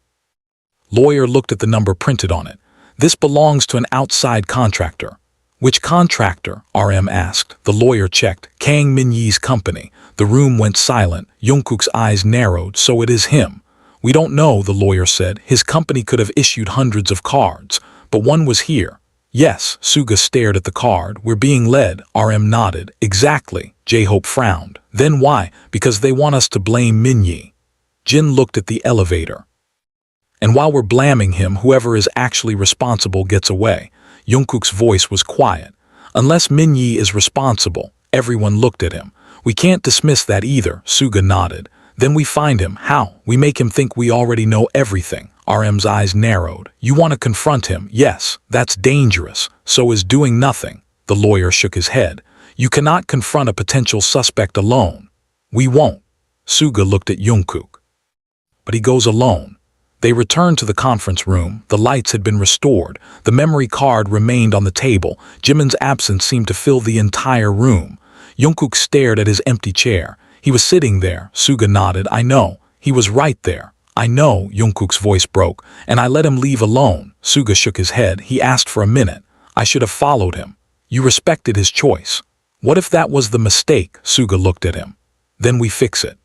Lawyer looked at the number printed on it. This belongs to an outside contractor. Which contractor? RM asked. The lawyer checked. Kang Min-yee's company. The room went silent. Jungkook's eyes narrowed. So it is him. We don't know, the lawyer said. His company could have issued hundreds of cards. But one was here. Yes, Suga stared at the card. We're being led. RM nodded. Exactly. J-Hope frowned. Then why? Because they want us to blame Min-yee. Jin looked at the elevator. And while we're blaming him, whoever is actually responsible gets away. Jungkook's voice was quiet. Unless Min-yee is responsible. Everyone looked at him. We can't dismiss that either. Suga nodded. Then we find him. How? We make him think we already know everything. RM's eyes narrowed. You want to confront him? Yes. That's dangerous. So is doing nothing. The lawyer shook his head. You cannot confront a potential suspect alone. We won't. Suga looked at Jungkook. But he goes alone. They returned to the conference room. The lights had been restored. The memory card remained on the table. Jimin's absence seemed to fill the entire room. Jungkook stared at his empty chair. He was sitting there. Suga nodded. I know. He was right there. I know, Jungkook's voice broke, and I let him leave alone. Suga shook his head. He asked for a minute. I should have followed him. You respected his choice. What if that was the mistake? Suga looked at him. Then we fix it.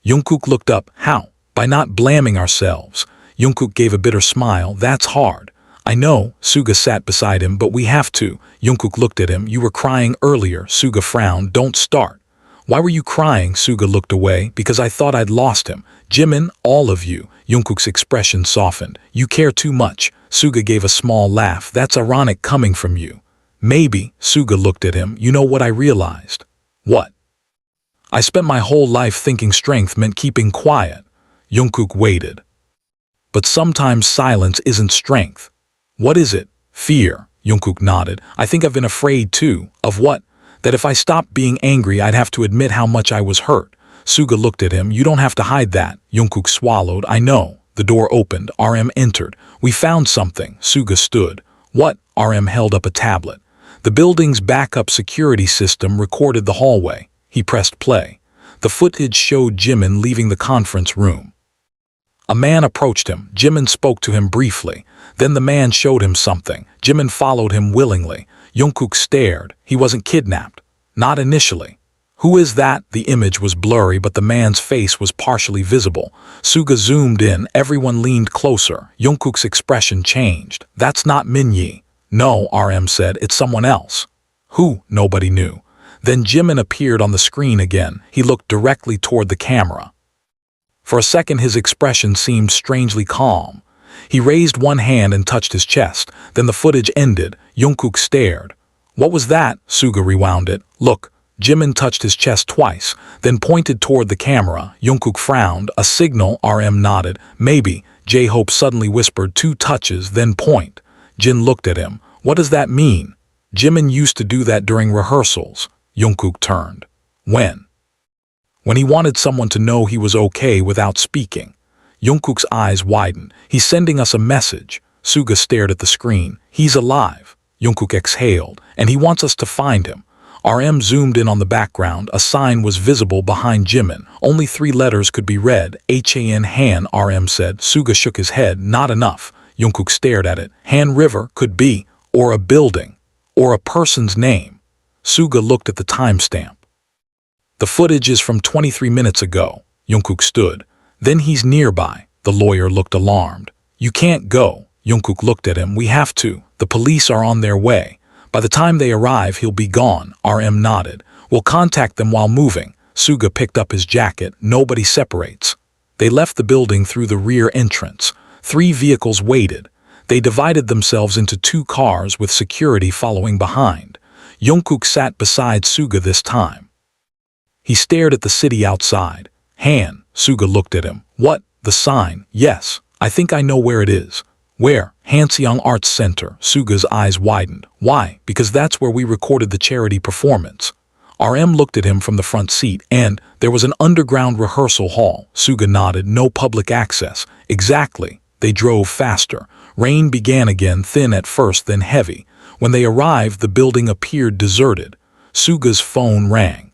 Jungkook looked up. How? By not blaming ourselves. Jungkook gave a bitter smile. That's hard. I know. Suga sat beside him, but we have to. Jungkook looked at him. You were crying earlier. Suga frowned. Don't start. Why were you crying? Suga looked away. Because I thought I'd lost him. Jimin, all of you. Jungkook's expression softened. You care too much. Suga gave a small laugh. That's ironic coming from you. Maybe, Suga looked at him. You know what I realized? What? I spent my whole life thinking strength meant keeping quiet. Jungkook waited. But sometimes silence isn't strength. What is it? Fear. Jungkook nodded. I think I've been afraid too. Of what? That if I stopped being angry, I'd have to admit how much I was hurt. Suga looked at him. You don't have to hide that. Jungkook swallowed. I know. The door opened. RM entered. We found something. Suga stood. What? RM held up a tablet. The building's backup security system recorded the hallway. He pressed play. The footage showed Jimin leaving the conference room. A man approached him. Jimin spoke to him briefly. Then the man showed him something. Jimin followed him willingly. Jungkook stared. He wasn't kidnapped. Not initially. Who is that? The image was blurry, but the man's face was partially visible. Suga zoomed in. Everyone leaned closer. Jungkook's expression changed. That's not Minyi. No, RM said. It's someone else. Who? Nobody knew. Then Jimin appeared on the screen again. He looked directly toward the camera. For a second, his expression seemed strangely calm. He raised one hand and touched his chest. Then the footage ended. Jungkook stared. What was that? Suga rewound it. Look. Jimin touched his chest twice, then pointed toward the camera. Jungkook frowned. A signal. RM nodded. Maybe. J-Hope suddenly whispered 2 touches, then point. Jin looked at him. What does that mean? Jimin used to do that during rehearsals. Jungkook turned. When? When he wanted someone to know he was okay without speaking. Jungkook's eyes widened. He's sending us a message. Suga stared at the screen. He's alive. Jungkook exhaled. And he wants us to find him. RM zoomed in on the background. A sign was visible behind Jimin. Only 3 letters could be read. Han Han, RM said. Suga shook his head. Not enough. Jungkook stared at it. Han River could be, or a building, or a person's name. Suga looked at the timestamp. The footage is from 23 minutes ago. Jungkook stood. Then he's nearby. The lawyer looked alarmed. You can't go. Jungkook looked at him. We have to. The police are on their way. By the time they arrive, he'll be gone. RM nodded. We'll contact them while moving. Suga picked up his jacket. Nobody separates. They left the building through the rear entrance. 3 vehicles waited. They divided themselves into 2 cars with security following behind. Jungkook sat beside Suga this time. He stared at the city outside. Han. Suga looked at him. What? The sign. Yes. I think I know where it is. Where? Hanseong Arts Center. Suga's eyes widened. Why? Because that's where we recorded the charity performance. RM looked at him from the front seat. And there was an underground rehearsal hall. Suga nodded. No public access. Exactly. They drove faster. Rain began again, thin at first, then heavy. When they arrived, the building appeared deserted. Suga's phone rang.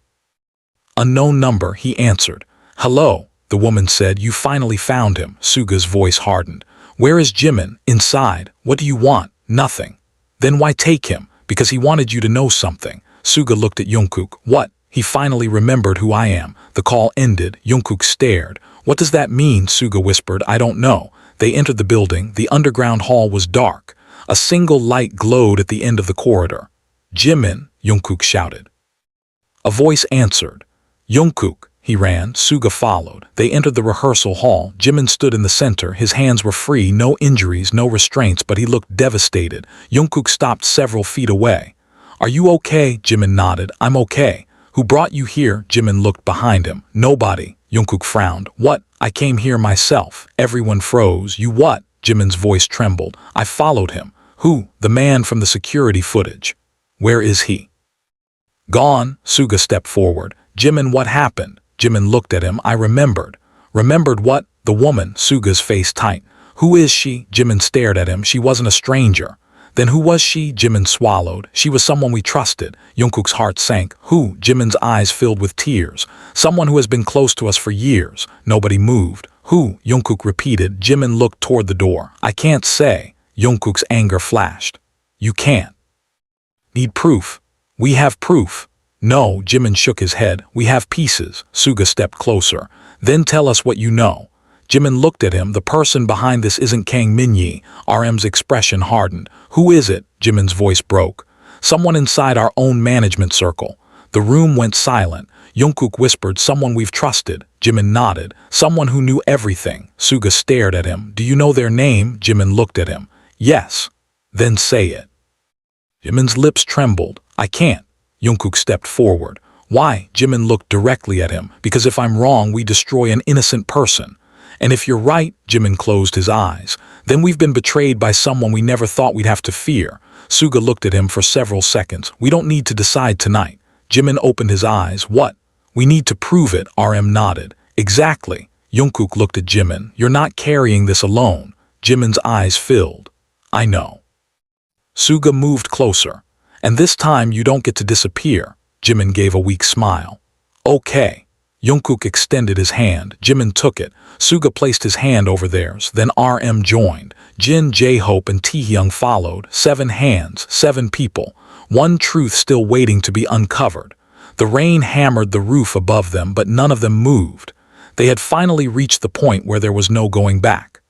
Unknown number, he answered. Hello, the woman said. You finally found him. Suga's voice hardened. Where is Jimin? Inside. What do you want? Nothing. Then why take him? Because he wanted you to know something. Suga looked at Jungkook. What? He finally remembered who I am. The call ended. Jungkook stared. What does that mean? Suga whispered. I don't know. They entered the building. The underground hall was dark. A single light glowed at the end of the corridor. Jimin, Jungkook shouted. A voice answered. Jungkook. He ran. Suga followed. They entered the rehearsal hall. Jimin stood in the center. His hands were free. No injuries, no restraints, but he looked devastated. Jungkook stopped several feet away. Are you okay? Jimin nodded. I'm okay. Who brought you here? Jimin looked behind him. Nobody. Jungkook frowned. What? I came here myself. Everyone froze. You what? Jimin's voice trembled. I followed him. Who? The man from the security footage. Where is he? Gone. Suga stepped forward. Jimin, what happened? Jimin looked at him. I remembered. Remembered what? The woman. Suga's face tight. Who is she? Jimin stared at him. She wasn't a stranger. Then who was she? Jimin swallowed. She was someone we trusted. Jungkook's heart sank. Who? Jimin's eyes filled with tears. Someone who has been close to us for years. Nobody moved. Who? Jungkook repeated. Jimin looked toward the door. I can't say. Jungkook's anger flashed. You can't. Need proof. We have proof. No, Jimin shook his head. We have pieces. Suga stepped closer. Then tell us what you know. Jimin looked at him. The person behind this isn't Kang Minyi. RM's expression hardened. Who is it? Jimin's voice broke. Someone inside our own management circle. The room went silent. Jungkook whispered, someone we've trusted. Jimin nodded. Someone who knew everything. Suga stared at him. Do you know their name? Jimin looked at him. Yes. Then say it. Jimin's lips trembled. I can't. Jungkook stepped forward. Why? Jimin looked directly at him. Because if I'm wrong, we destroy an innocent person. And if you're right, Jimin closed his eyes. Then we've been betrayed by someone we never thought we'd have to fear. Suga looked at him for several seconds. We don't need to decide tonight. Jimin opened his eyes. What? We need to prove it, RM nodded. Exactly. Jungkook looked at Jimin. You're not carrying this alone. Jimin's eyes filled. I know. Suga moved closer. And this time you don't get to disappear. Jimin gave a weak smile. Okay. Jungkook extended his hand. Jimin took it. Suga placed his hand over theirs. Then RM joined. Jin, J-Hope, and Taehyung followed. 7 hands, 7 people. One truth still waiting to be uncovered. The rain hammered the roof above them, but none of them moved. They had finally reached the point where there was no going back.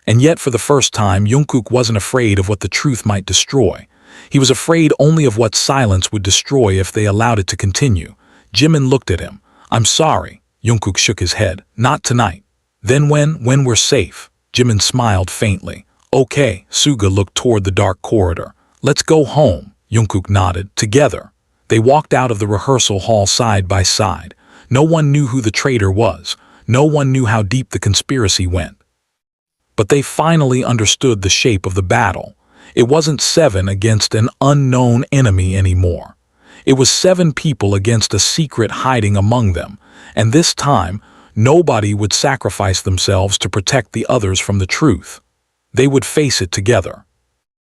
And yet, for the first time, Jungkook wasn't afraid of what the truth might destroy. He was afraid only of what silence would destroy if they allowed it to continue. Jimin looked at him. I'm sorry. Jungkook shook his head. Not tonight. Then when we're safe. Jimin smiled faintly. Okay. Suga looked toward the dark corridor. Let's go home. Jungkook nodded. Together. They walked out of the rehearsal hall side by side. No one knew who the traitor was. No one knew how deep the conspiracy went. But they finally understood the shape of the battle. It wasn't 7 against an unknown enemy anymore. It was 7 people against a secret hiding among them, and this time, nobody would sacrifice themselves to protect the others from the truth. They would face it together.